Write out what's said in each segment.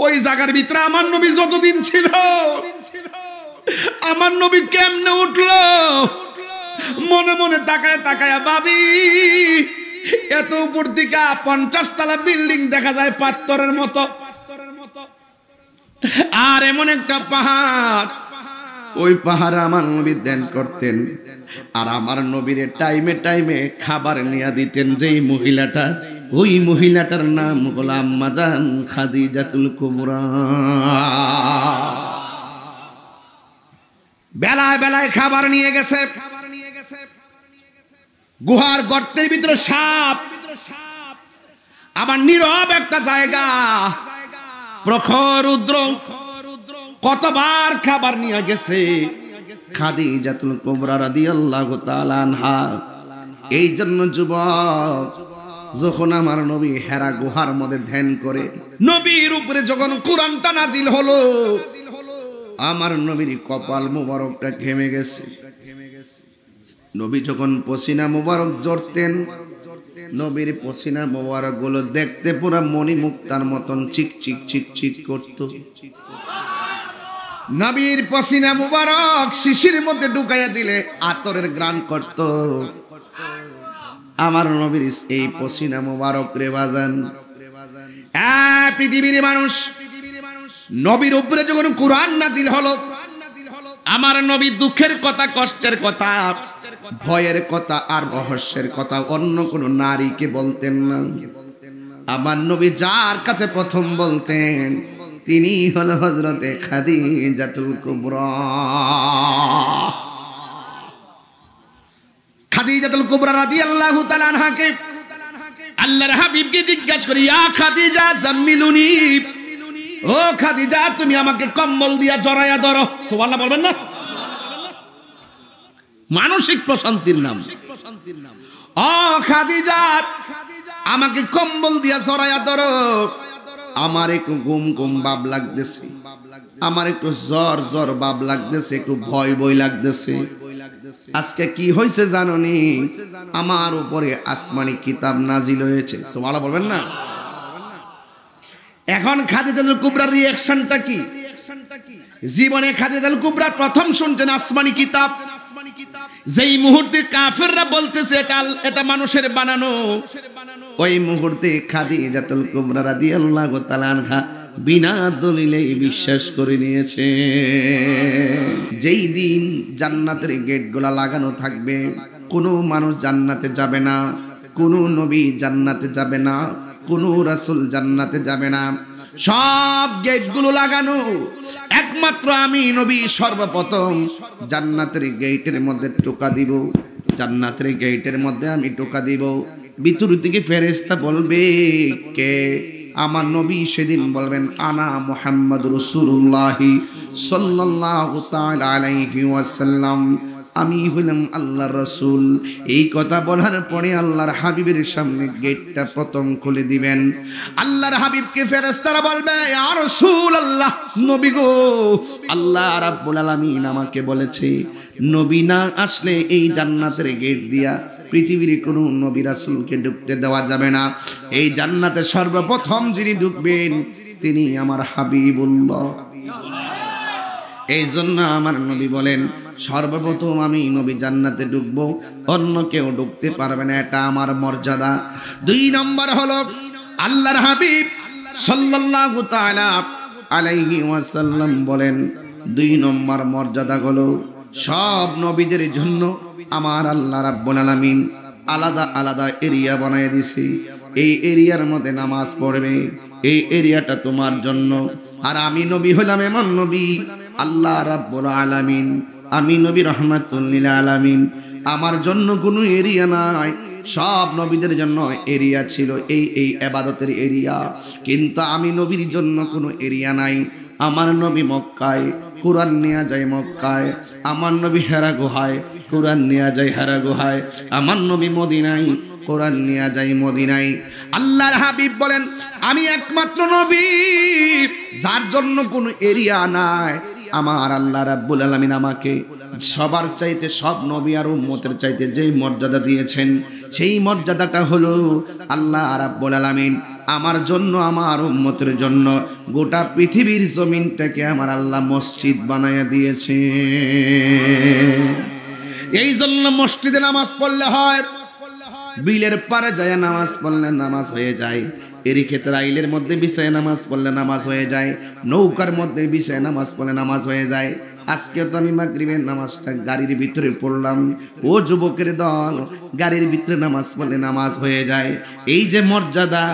ওই জায়গার ভিতরে আমার নবী যতদিন ছিল, আমার নবী কেমনে উঠলো, মনে মনে তাকায় তাকায় ভাবি, এত উপর দিকে 50 তলা বিল্ডিং দেখা যায় পাথরের মতো, আর এমন একটা পাহাড়, ওই পাহাড়ে আমার নবী ধ্যান করতেন। আর আমার নবীর টাইমে টাইমে খাবার নিয়ে দিতেন যেই মহিলাটা, ওই মহিলাটার নাম হলো আম্মা জান খাদিজাতুল কুবরা। বেলায় বেলায় খাবার নিয়ে গেছে। গুহার গর্তের ভিতরে সাপ, আবার নীরব একটা জায়গা, প্রখর রুদ্র, কতবার খাবার নিয়ে গেছে। খাদিজাতুল কুবরা রাদিয়াল্লাহু তাআলা আনহা। এই জন্য যুবক, যখন আমার নবী হেরা গুহার মধ্যে ধ্যান করে, নবীর উপরে যখন কোরআনটা নাজিল হলো, আমার নবীর কপাল মুবারকটা ঘেমে গেছে। নবী যখন পসিনা মুবারক ঝরতেন, নবীর পসিনা মুবারক গুলো দেখতে পুরো মণিমুক্তার মতন চিক চিক চিক চিক করত। নবীর পসিনা মুবারক শিশির মধ্যে ঢুকাইয়া দিলে আতরের গ্রান করত। আমার নবীর এই পসিনা মুবারক রে বাজান, পৃথিবীর মানুষ, নবীর উপরে যখন কোরআন নাজিল হলো, আমার নবী দুঃখের কথা, কষ্টের কথা, ভয়ের কথা আর রহস্যের কথা অন্য কোন নারীকে বলতেন না। আমার নবী যার কাছে প্রথম বলতেন, তিনি হলো হযরতে খাদিজাতুল কুবরা। খাদিজাতুল কুবরা রাদিয়াল্লাহু তাআলা আনহাকে আল্লাহর হাবিবকে জিজ্ঞাসা করি, ইয়া খাদিজা জাম্মিলুনি, ও খাদিজা তুমি আমাকে কম্বল দিয়া জড়ায়া ধরো। সুবহানাল্লাহ বলবেন না? মানসিক প্রশান্তির নাম। ও খাদিজা আমাকে কম্বল দিয়া জড়ায়া ধরো, আমার একটু ঘুম ঘুম ভাব লাগতেছে, আমার একটু জ্বর জ্বর ভাব লাগতেছে, একটু ভয় ভয় লাগতেছে। আজকে কি হয়েছে জানোনি? আমার উপরে আসমানি কিতাব নাজিল হয়েছে। সুবহানাল্লাহ বলবেন না? এখন খাদিজাতুল কুবরার রিঅ্যাকশনটা কি? জীবনে খাদিজাতুল কুবরা প্রথম শুনছেন আসমানি কিতাব। যেই মুহূর্তে কাফেররা বলতেছে এটা মানুষের বানানো, ওই মুহূর্তে খাদিজাতুল কুবরা রাদিয়াল্লাহু তাআলা আনহা বিনা দলিলে বিশ্বাস করে নিয়েছে। যেই দিন জান্নাতের গেটগুলা লাগানো থাকবে, কোনো মানুষ জান্নাতে যাবে না, কোনো নবী জান্নাতে যাবে না, কোনো রাসূল জান্নাতে যাবে না, সব গেটগুলো লাগানো, একমাত্র আমি নবী সর্বপ্রথম জান্নাতের গেটের মধ্যে টোকা দিব। জান্নাতের গেটের মধ্যে আমি টোকা দিব। ভিতর থেকে ফেরেশতা বলবে, কে? আমার নবী সেদিন বলবেন, আনা মুহাম্মাদুর রাসূলুল্লাহ সাল্লাল্লাহু তাআলা আলাইহি ওয়াসাল্লাম, আমি হইলাম আল্লাহর রাসূল। এই কথা বলার পরে আল্লাহর হাবিবের সামনে গেটটা প্রথম খুলে দিবেন। আল্লাহর হাবিবকে ফেরেশতারা বলবে, ইয়া রাসূলুল্লাহ, নবী গো, আল্লাহ রাব্বুল আলামিন আমাকে বলেছে নবী না আসলে এই জান্নাতের গেট দিয়া পৃথিবীর কোনো নবী রাসূলকে ঢুকতে দেওয়া যাবে না। এই জান্নাতে সর্বপ্রথম যিনি ঢুকবেন তিনি আমার হাবিবুল্লাহ। এই জন্য আমার নবী বলেন, সর্বপ্রথম আমি নবী জান্নাতে ঢুকবো, অন্য কেউ ঢুকতে পারবে না, এটা আমার মর্যাদা। 2 নম্বর হলো আল্লাহর হাবিব সাল্লাল্লাহু তাআলা আলাইহি ওয়াসাল্লাম বলেন, 2 নম্বর মর্যাদা হলো সব নবীদের জন্য আমার আল্লাহ রাব্বুল আলামিন আলাদা আলাদা এরিয়া বানায় দিয়েছে। এই এরিয়ার মধ্যে নামাজ পড়বে, এই এরিয়াটা তোমার জন্য। আর আমি নবী হলাম এমন নবী, আল্লাহ রাব্বুল আলামিন, আমি নবী রাহমাতুল লিল আলামিন, আমার জন্য কোনো এরিয়া নাই। সব নবীদের জন্য এরিয়া ছিল, এই ইবাদতের এরিয়া, কিন্তু আমি নবীর জন্য কোনো এরিয়া নাই। আমার নবী মক্কায়, কুরআন নিয়ে যায় মক্কায়। আমার নবী হেরা গুহায়, কুরআন নিয়ে যায় হেরা গুহায়। আমার নবী মদিনায়, কুরআন নিয়ে যায় মদিনায়। আল্লাহর হাবিব বলেন, আমি একমাত্র নবী যার জন্য কোনো এরিয়া নাই। আমার আল্লাহ রাব্বুল আলামিন আমাকে সবার চাইতে, সব নবী আর উম্মতের চাইতে যেই মর্যাদা দিয়েছেন, সেই মর্যাদাটা হলো আল্লাহ রাব্বুল আলামিন আমার জন্য, আমার উম্মতের জন্য গোটা পৃথিবীর জমিনটাকে আমার আল্লাহ মসজিদ বানায়া দিয়েছে। এই জন্য মসজিদে নামাজ পড়লে হয়, বিলের পারে যায় নামাজ পড়লে নামাজ হয়ে যায়, এরই ক্ষেত্রে আইলের মধ্যে বিছায় নামাজ পড়লে নামাজ হয়ে যায়, নৌকার মধ্যে বিছায় নামাজ পড়লে নামাজ হয়ে যায়। আজকে তো আমি মাগরিবের নামাজটা গাড়ির ভিতরে পড়লাম, ও যুবকের দল, গাড়ির ভিতরে নামাজ পড়লে নামাজ হয়ে যায়। এই যে মর্যাদা,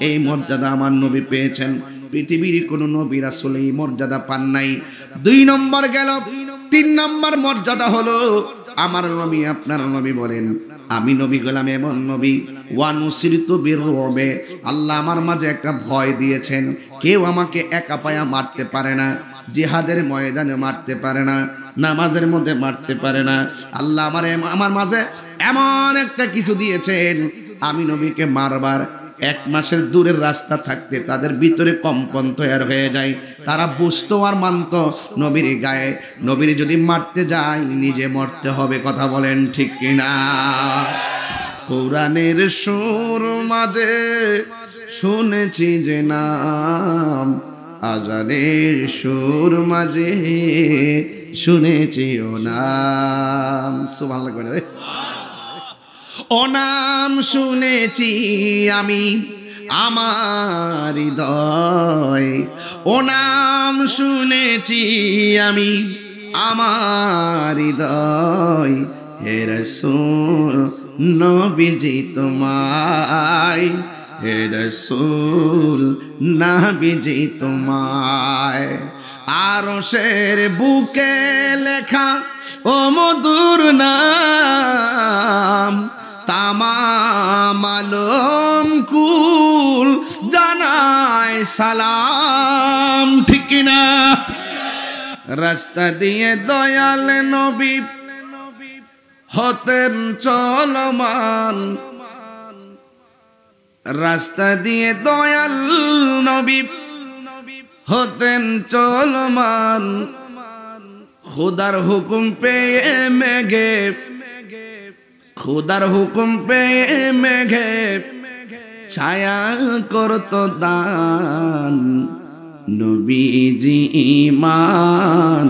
এই মর্যাদা আমার নবী পেয়েছেন, পৃথিবীর কোনো নবী রাসূল এই মর্যাদা পান নাই। 2 নম্বর গেল, 3 নম্বর মর্যাদা হলো আমার নবী, আপনার নবী বলেন আমি নবী গোলাম এমন নবী, ওয়ানুসিরতু বিররুবে, আল্লাহ আমার মাঝে একটা ভয় দিয়েছেন, কেউ আমাকে একা পায়া মারতে পারে না, জিহাদের ময়দানে মারতে পারে না, নামাজের মধ্যে মারতে পারে না। আল্লাহ আমার মাঝে এমন একটা কিছু দিয়েছেন, আমি নবীকে মারবার 1 মাসের দূরের রাস্তা থাকতে তাদের ভিতরে কম্পন তৈরি হয়ে যায়, তারা বুঝতো আর মানত নবীর গায়ে নবীর যদি মারতে যায় নিজে মরতে হবে। কথা বলেন ঠিক কিনা? কোরআনের সুর মাঝে শুনেছি যে নাম, আজানের সুর মাঝে শুনেছি ও নাম। সুবহানাল্লাহ। ও নাম শুনেছি আমি আমার হৃদয়, ও নাম শুনেছি আমি আমার হৃদয়, হে রাসূল নবীজি তোমায়, হে রাসূল নবীজি তোমায়, আরশের বুকে লেখা ও মধুর নাম, তামাম আলম কুল জানায় সালাম। ঠিক না? রাস্তা দিয়ে দয়াল নবী হতেন চলমান, রাস্তা দিয়ে দয়াল নবী হতেন চলমান, খুদার হুকুম পেয়ে মেঘে, খুদার হুকুম পেয়ে মেঘে ছায়া করত দান, নবীজি ঈমান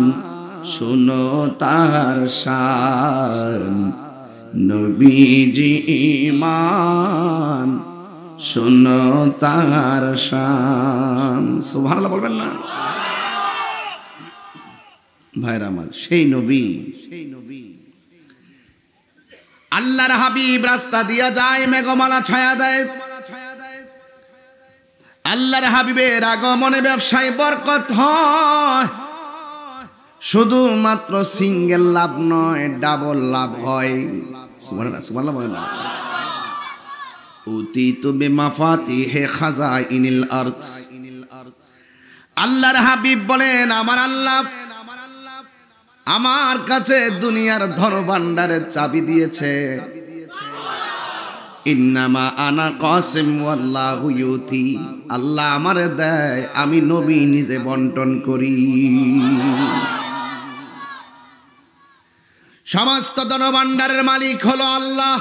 শুনো তার শান, নবীজি ঈমান শুনো তার শান। সুবহানাল্লাহ বলবেন না? ভাইরা আমার, সেই নবী, সেই নবী আল্লাহর হাবিব রাস্তা দিয়া যায়, মেঘমালা ছায়া দেয়। আল্লাহর হাবিবের আগমনে ব্যবসায় বরকত হয়, শুধুমাত্র সিঙ্গেল লাভ নয়, ডাবল লাভ হয়। সুবহানাল্লাহ, সুবহানাল্লাহ বলেন না? উতিতু বিমাফাতিহি খাযাইনিল আরদ, আল্লাহর হাবিব বলেন আমার আল্লাহ আমার কাছে দুনিয়ার ধন ভান্ডারের চাবি দিয়েছে। ইন্নামা আনা কাসিম ওয়াল্লাহু ইউতি, আল্লাহ আমারে দেয়, আমি নবী নিজে বন্টন করি। সমস্ত ধন ভান্ডারের মালিক হলো আল্লাহ,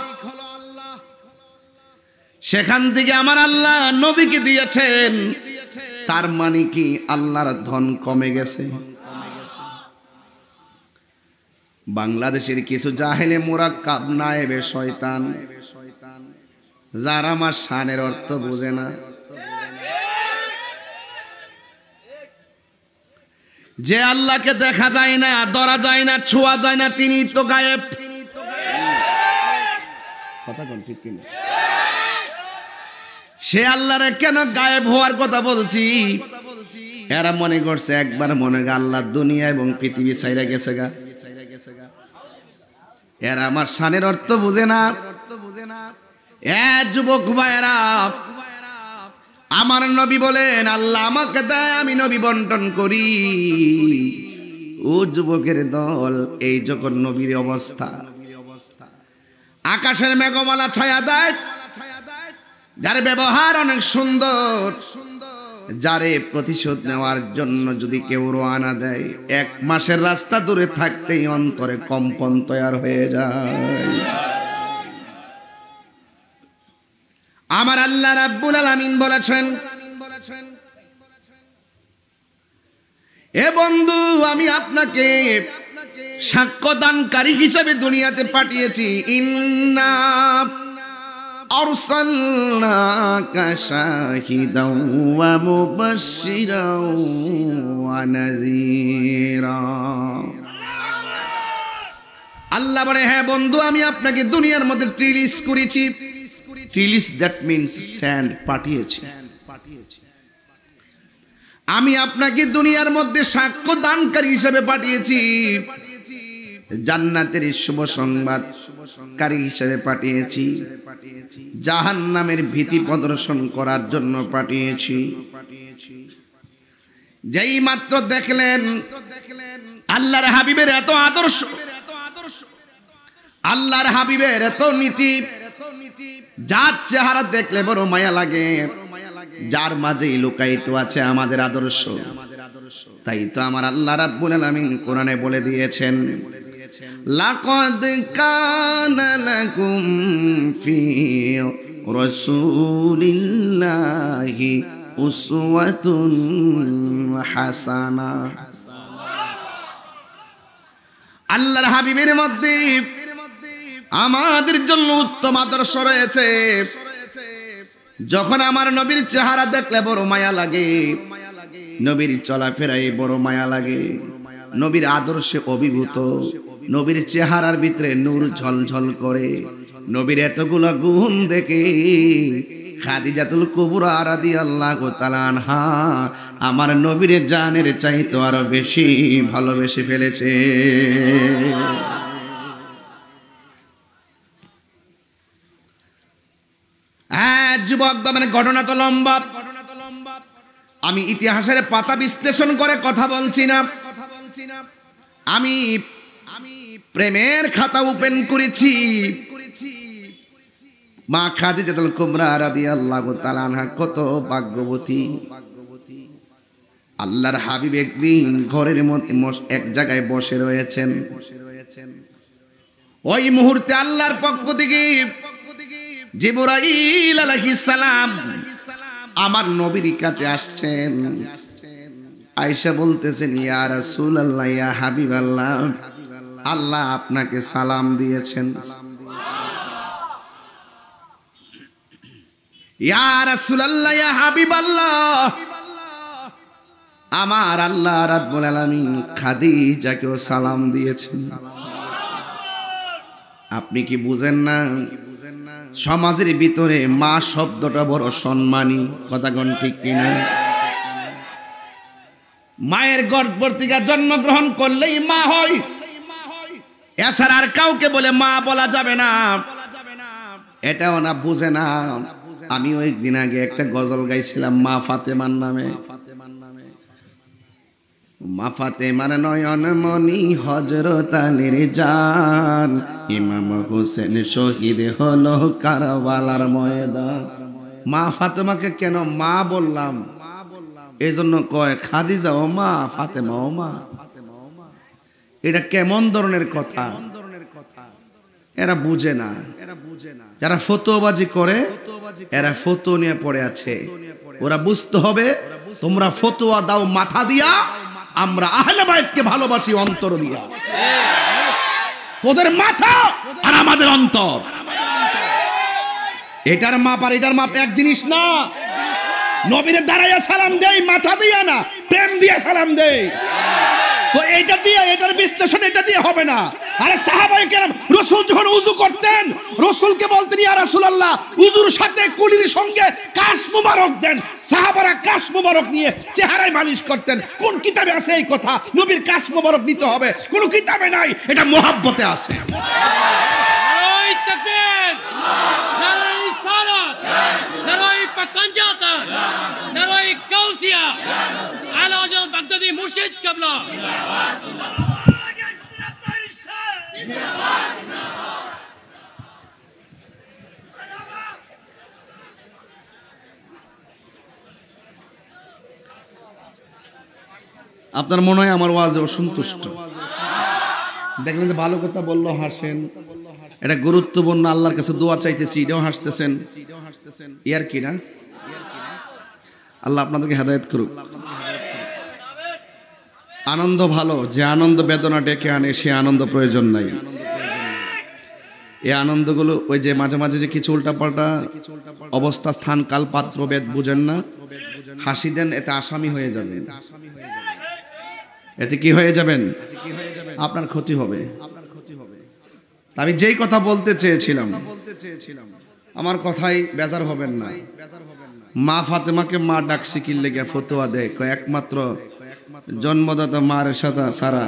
সেখান থেকে আমার আল্লাহ নবীকে দিয়েছেন। তার মানে কি আল্লাহর ধন কমে গেছে? বাংলাদেশের কিছু জাহেলে মুরাক্কাব নায়েবে শয়তান, যারা আমার শানের অর্থ বোঝে না, যে আল্লাহকে দেখা যায় না, ধরা যায় না, ছোঁয়া যায় না, তিনি তো গায়েব। কথা কোন ঠিক কিনা? সে আল্লাহরে কেন গায়েব হওয়ার কথা বলছি? এরা মনে করছে একবার মনে গা আল্লাহ দুনিয়া এবং পৃথিবী ছাইরা গেছে গা। এরা আমার শানের অর্থ বুঝে না। এ যুবক ভাইরা, আমার নবী বলেন আল্লাহ আমাকে দেয়, আমি নবী বন্টন করি। ও যুবকের দল, এই যখন নবীর অবস্থা, আকাশের মেঘমালা ছায়া দেয়, যার ব্যবহার অনেক সুন্দর, যারে প্রতিশোধ নেওয়ার জন্য যদি কেউ রওনা দেয়, 1 মাসের রাস্তা দূরে থাকতেই অন্তরে কম্পন তৈরি হয়ে যায়। আমার আল্লাহ রাব্বুল আলামিন বলেছেন, এ বন্ধু আমি আপনাকে সাক্ষ্যদানকারী হিসেবে দুনিয়াতে পাঠিয়েছি। ইন্না আরসালনাকা শাহিদাও ওয়া মুবাশশিরাও ওয়া নাযীরা। আল্লাহ বলে, হ্যাঁ বন্ধু আমি আপনাকে দুনিয়ার মধ্যে রিলিজ করেছি। রিলিজ দ্যাট মিন্স সেন্ড, পাঠিয়েছি। আমি আপনাকে দুনিয়ার মধ্যে সাক্ষ্য দানকারী হিসেবে পাঠিয়েছি, জান্নাতের শুভ সংবাদকারী হিসেবে পাঠিয়েছি, জাহান্নামের ভীতি প্রদর্শন করার জন্য পাঠিয়েছি। যেই মাত্র দেখলেন আল্লাহর হাবিবের এত আদর্শ, আল্লাহর হাবিবের এত নীতি, যার চেহারা দেখলে বড় মায়া লাগে, যার মাঝেই লুকায়িত আছে আমাদের আদর্শ। তাই তো আমার আল্লাহ রাব্বুল আলামিন কোরআনে বলে দিয়েছেন, লাকাদ কানা লাকুম ফি রাসূলিল্লাহি উসওয়াতুন হাসানা। আল্লাহর হাবিবের মধ্যে আমাদের জন্য উত্তম আদর্শ রয়েছে। যখন আমার নবীর চেহারা দেখলে বড় মায়া লাগে, নবীর চলাফেরায় বড় মায়া লাগে, নবীর আদর্শে অভিভূত, নবীর চেহারার ভিতরে নূর ঝলঝল করে, নবীর এতগুলো গুণ দেখে খাদিজাতুল কুবরা রাদিয়াল্লাহু তাআলা আনহা আমার নবীর জানের চাইতে আরো বেশি ভালোবেসে ফেলেছে। যুবক মানে ঘটনা তো লম্বা, আমি ইতিহাসের পাতা বিশ্লেষণ করে কথা বলছি না, আমি প্রেমের খাতা ওপেন করেছি। মা খাদিজাতুল কুবরা রাদিয়াল্লাহু তাআলা আনহা কত ভাগ্যবতী। আল্লাহর হাবিব একদিন ঘরের মধ্যে এক জায়গায় বসে রয়েছেন। ওই মুহূর্তে আল্লাহর পক্ষ থেকে জিবরাইল আলাইহিস সালাম আমার নবীর কাছে আসছেন। আয়েশা বলতেছেন, ইয়া রাসূলুল্লাহ, ইয়া হাবিবাল্লাহ, আল্লাহ আপনাকে সালাম দিয়েছেন। ইয়া রাসূলুল্লাহ, ইয়া হাবিবাল্লাহ, আমার আল্লাহ রাব্বুল আলামিন খাদিজাকেও সালাম দিয়েছেন। আপনি কি বুঝেন না সমাজের ভিতরে মা শব্দটা বড় সম্মানী? কথা কোন ঠিক কিনা? মায়ের গর্ভ থেকে জন্মগ্রহণ করলেই মা হয়, এছাড়া আর কাউকে বলে মা বলা যাবে না, এটাও না বুঝে না। আমি ওই দিন আগে একটা গজল গাইছিলাম মা ফাতেমার নামে। মা ফাতেমার নয়ন মনি হযরত আলীর জান, ইমাম হোসেন শহীদ হলো কারবালার ময়দান। মা ফাতেমাকে কেন মা বললাম? এজন্য কয় খাদিজা ও মা, ফাতেমা ও মা। এটা কেমন ধরনের কথা? এরা বুঝে না। যারা ফতোয়াবাজি করে এরা ফতোয়া নিয়ে পড়ে আছে। ওরা বুঝতে হবে, তোমরা ফতোয়া দাও মাথা দিয়া, আমরা আহলে বাইতকে ভালোবাসি অন্তর দিয়া। তোদের মাথা আর আমাদের অন্তর, এটার মাপ আর এটার মাপ এক জিনিস না। নবীরে দাঁড়াইয়া সালাম দেই মাথা দিয়া না, প্রেম দিয়া সালাম দেই। তো এটা দিয়ে, এটার বিশ্লেষণ এটা দিয়ে হবে না। আরে সাহাবায়ে কেরাম রাসূল যখন ওযু করতেন, রাসূলকে বলতেন, ইয়া রাসূলুল্লাহ, ওযুর সাথে কুলির সঙ্গে কাশ মুবারক দেন। সাহাবারা কাশ মুবারক নিয়ে চেহারায় মালিশ করতেন। কোন কিতাবে আছে এই কথা? নবীর কাশ মুবারক নিতে হবে, কোন কিতাবে নাই। এটা মুহাব্বতে আছে। নারায়ে তাকবীর, নারায়ে রিসালাত, নারায়ে পাঞ্জাতা, নারায়ে কাউসিয়া, আলা ওয়াজল বাগদাদি মুর্শিদ কিবলা। আপনার মনে হয় আমার ওয়াজে অসন্তুষ্ট? দেখলেন যে ভালো কথা বললো হাসেন, এটা গুরুত্বপূর্ণ, আল্লাহর কাছে দোয়া চাইতেছি, এটাও হাসতেছেন, ইয়ার কি না? আল্লাহ আপনাদেরকে হেদায়েত করুক। আনন্দ ভালো, যে আনন্দ বেদনা ডেকে আনে সে আনন্দ প্রয়োজন নাই। এই আনন্দগুলো ওই যে মাঝে মাঝে যে কিছু উল্টাপাল্টা অবস্থা, স্থান, কাল, পাত্র, ভেদ বুঝেন না, হাসি দেন, এতে আসামি হয়ে যাবেন। এতে কি হয়ে যাবেন? আপনার ক্ষতি হবে। আমি যেই কথা বলতে চেয়েছিলাম, আমার কথাই বেজার হবেন না। মা ফাতেমাকে মা ডাকছে কি লেগে ফতোয়া দেয়, একমাত্র জন্মদাতা মার সাথে সারা,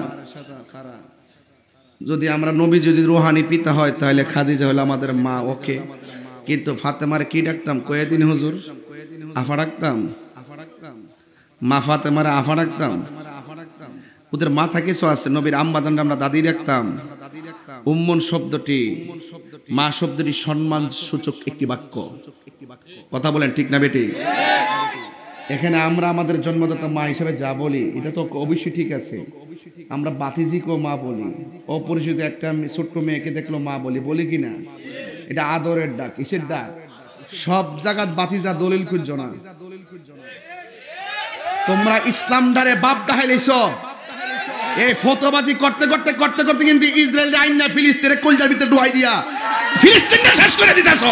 যদি আমরা নবী যদি রুহানি পিতা হয় তাহলে খাদিজা হলো আমাদের মা, ওকে। কিন্তু ফাতেমার কি ডাকতাম? কয়েদিন হুজুর, আফা ডাকতাম, মা ফাতেমার আফা ডাকতাম। ওদের মাথা কিছু আছে, নবীর আম্মাজান আমরা দাদি ডাকতাম। উম্মন শব্দটি, মা শব্দটি সম্মান সূচক একটি বাক্য। কথা বলেন ঠিক না বেটি? এখানে আমরা আমাদের জন্মদাতা মা হিসেবে যা বলি এটা তো অবশ্যই ঠিক আছে। আমরা বাতিজিকেও মা বলি, অপরিচিত একটা ছোট্ট মেয়েকে দেখলো মা বলি, বলি কি না? এটা আদরের ডাক, কিসের ডাক? সব জায়গাত বাতিজা দলিল খুঁজছো না তোমরা, ইসলাম ডারে বাপ ডাহাইলেছ। এই ফতোবাজি করতে করতে করতে করতে কিন্তু ইসরায়েল আইন না ফিলিস্তিনের কলজার ভিতরে ঢুকাই দিয়া ফিলিস্তিনটা শেষ করে দিতেছ।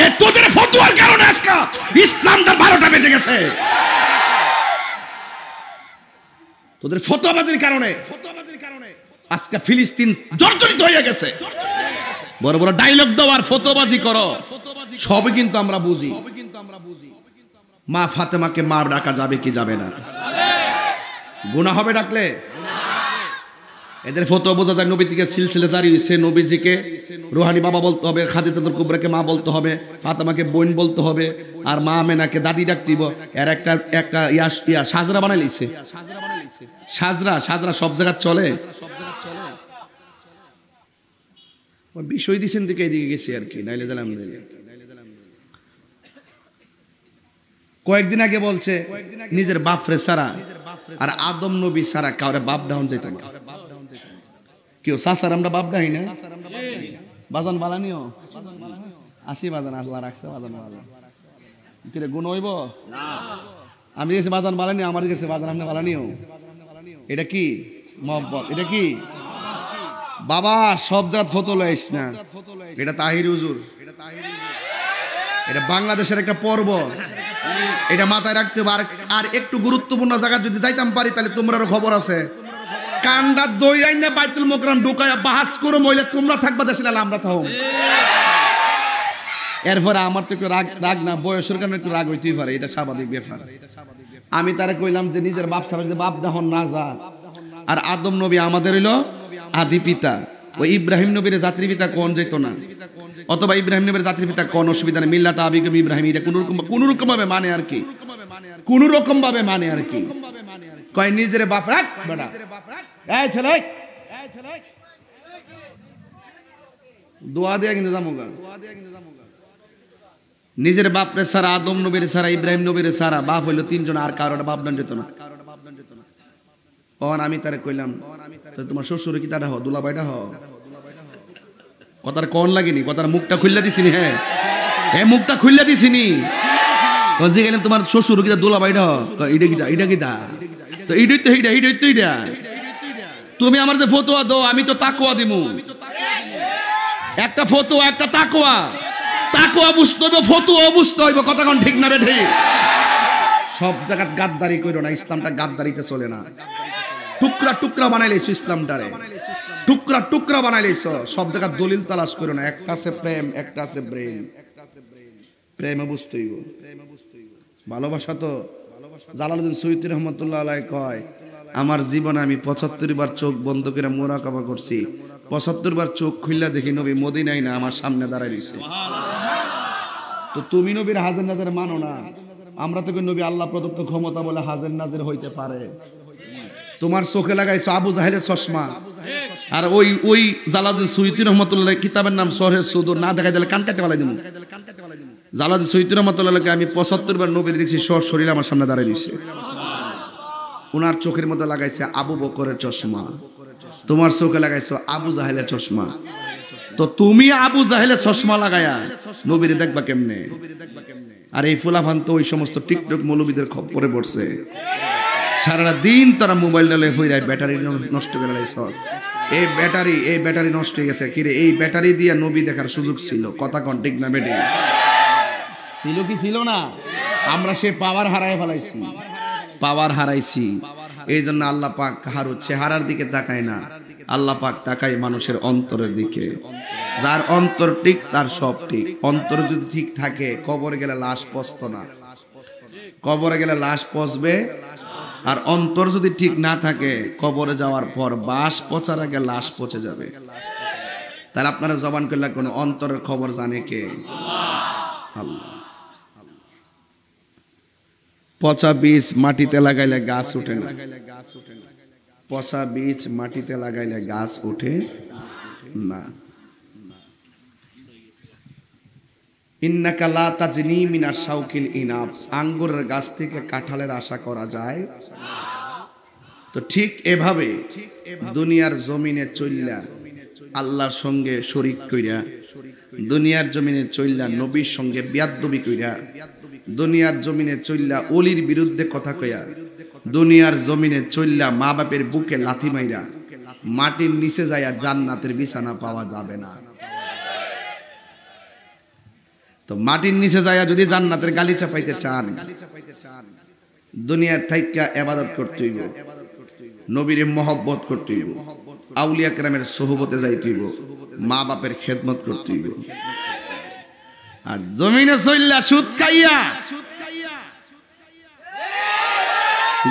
এ তোদের ফতোয়ার কারণে আজকে ইসলামটা 12টা বেজে গেছে, তোদের ফতোয়াবাজির কারণে আজকে ফিলিস্তিন জর্জরিত হয়ে গেছে। বড় বড় ডায়লগ দাও আর ফতোয়াবাজি করো, সবই কিন্তু আমরা বুঝি। মা ফাতেমাকে মার ডাকা যাবে কি যাবে না? গুনাহ হবে ডাকলে? এদের ফতোয়া বোঝা যায় নবী থেকে সিলসিলা জারি হয়েছে। নবীজিকে রুহানি বাবা বলতে হবে, খাদিজাতুল কুবরাকে মা বলতে হবে, ফাতেমাকে বোন বলতে হবে, আর মা আমেনাকে দাদি ডাকতিব। এর একটা ইয়া সাজরা বানাই লিছে। সাজরা সব জায়গা চলে। বিষয় দিছেন দিকে এদিকে গেছি আর কি, নাইলে জানাম। কয়েকদিন আগে বলছে নিজের বাপরে সারা আর আদম নবী সারা কাউরে বাপ ডাউন যেত না। কেউ সাসার আমরা বাপ ডাই না। বাজান বালানিও আসি, বাজান আল্লাহ রাখছে, বাজান বালা কিরে গুণ হইব? আমি গেছি বাজান বালানি, আমার গেছে বাজান আপনি বালানিও। এটা কি মহব্বত? এটা কি বাবা? সব জাত ফটো লাইস না, এটা তাহির হুজুর, এটা বাংলাদেশের একটা পর্ব, এটা মাথায় রাখতে হবে। আর একটু গুরুত্বপূর্ণ জায়গা যদি যাইতাম পারি তাহলে তোমরারও খবর আছে। কান্ডা দই আইনে বাইতুল মোকরম ঢুকায়া বাহাস করো মহিলা, তোমরা থাকবা দেশে, আমরা থাকব। এরপরে আমার তো একটু রাগ না, বয়সের কারণে একটু রাগ হইতেই পারে, এটা স্বাভাবিক ব্যাপার। আমি তারা কইলাম যে নিজের বাপ ছাড়া যদি বাপ দাহন না যা। আর আদম নবী আমাদের হইল আদি পিতা, ওই ইব্রাহিম নবীর জাতির পিতা কোন যেত না, অথবা ইব্রাহিম নবীর জাতির পিতা কোন অসুবিধা নেই, মিল্লাত আবিকুম ইব্রাহিম, এটা কোন রকম ভাবে মানে আর কি, কোন রকম ভাবে মানে আর কি। কয় নিজের বাপ রাখ বেটা, এই ছেলে দোয়া দিয়া কিন্তু জামুগা। নিজের বাপরে সারা, আদম নবীর সারা, ইব্রাহিম নবীর সারা, বাপ হইলো 3 জন, আর কারোর বাপ দান যেত না। আমি তারে কইলাম তোমার শ্বশুর কি তারা হ, দুলাভাইটা হ। কথার কন লাগেনি, কথার মুখটা খুললা দিছিনি। হ্যাঁ হ্যাঁ, মুখটা খুললা দিছিনি। গেলাম তোমার শ্বশুর কি দুলাভাইটা হ, এটা কিটা, এটা কিটা, তো এইটাই তো এইটা, এইটাই তো এইটা। তুমি আমার যে ফতোয়া দো, আমি তো তাকওয়া দিমু। একটা ফতোয়া, একটা তাকওয়া। তাকওয়া বুঝতে হইব, ফতোয়া বুঝতে হইব। কথা কোন ঠিক না বে ঠিক? সব জায়গা গাদ্দারি কইরো না, ইসলামটা গাদ্দারিতে চলে না। টুকরা টুকরা বানাইলেছ ইসলামটারে, টুকরা টুকরা বানাইলেছ। সব জায়গা দলিল তালাশ করো না। একটা আছে প্রেম, একটা আছে ব্রেন। প্রেমে বুঝতে হইব, ভালোবাসা তো। জালালউদ্দিন সৈয়দী রহমাতুল্লাহ আলাইহি কয়, আমার জীবনে আমি 75 বার চোখ বন্ধ করে মুরাকাবা করছি, 75 বার চোখ খুললা দেখি নবী মদিনায় না আমার সামনে দাঁড়ায় রইছে। তো তুমি নবীর হাজির নাজির মানো না, আমরা তো নবী আল্লাহ প্রদত্ত ক্ষমতা বলে হাজির নাজির হইতে পারে। তোমার চোখে লাগাইছো আবু জাহেলের চশমা, আর ওই জালালউদ্দিন সৈয়দী রহমাতুল্লাহ কিতাবের নাম শরহে সুদূর, না দেখাই দিলে কান কাটতে পালাই দিমু। জালালউদ্দিন সৈয়দী রহমাতুল্লাহকে আমি 75 বার নবীর দেখছি, শরীর আমার সামনে দাঁড়ায় রইছে। ওনার চোখের মধ্যে লাগাইছে আবু বকরের চশমা, তোমার চোখে লাগাইছো আবু জাহেলের চশমা। তো তুমি আবু জাহেলে চশমা লাগায়া নবীরে দেখবা কেমনে? আর এই ফুলাফান তো ওই সমস্ত টিকটক মৌলবীদের খপ্পরে পড়ছে, সারা দিন তারা মোবাইল ডালে ফইরায় ব্যাটারি নষ্ট করে লাইছ। এই ব্যাটারি নষ্ট হয়ে গেছে। কিরে, এই ব্যাটারি দিয়ে নবী দেখার সুযোগ ছিল, কথা কোন ঠিক না বেটি? ছিল কি ছিল না? আমরা সে পাওয়ার হারাইছি। এই জন্য আল্লাহ পাক কাহার চেহারার দিকে তাকায় না, আল্লাহ পাক তাকায় মানুষের অন্তরের দিকে। যার অন্তর ঠিক তার সব ঠিক। অন্তর যদি ঠিক থাকে কবরে গেলে লাশ পচতো না, কবরে গেলে লাশ পচবে। আর অন্তর যদি ঠিক না থাকে কবরে যাওয়ার পর বাস পচার আগে লাশ পচে যাবে। তাহলে আপনারা জবান করলে কোন অন্তরের খবর জানে কে? আল্লাহ। পচা বীজ মাটিতে লাগাইলে গাছ ওঠে না, পচা বীজ মাটিতে লাগাইলে গাছ ওঠে না। ইন্নাকা লা তাজনি মিনাশ শাউকিল ইনাব, আঙ্গুরের গাছ থেকে কাঁঠালের আশা করা যায়। তো ঠিক এভাবে দুনিয়ার জমিনে চইল্লা আল্লাহর সঙ্গে শরীক কইরা, দুনিয়ার জমিনে চইল্লা নবীর সঙ্গে বিয়াদবি কইরা, দুনিয়ার জমিনে চইল্লা ওলির বিরুদ্ধে কথা কইয়া, দুনিয়ার জমিনে চইল্লা মা বাপের বুকে লাথি মাইরা মাটির নিচে যাইয়া জান্নাতের বিছানা পাওয়া যাবে না। তো মাটির নিচে যাইয়া যদি জান্নাতের গালিচা পাইতে চান, দুনিয়ার থাইকা ইবাদত করতে হইব, নবীর মহব্বত করতে হইব, আউলিয়া কেরামের সোহবতে যাইতে হইব, মা বাপের খেদমত করতে হইব। আর জমিনে চইল্লা সুদ খাইয়া,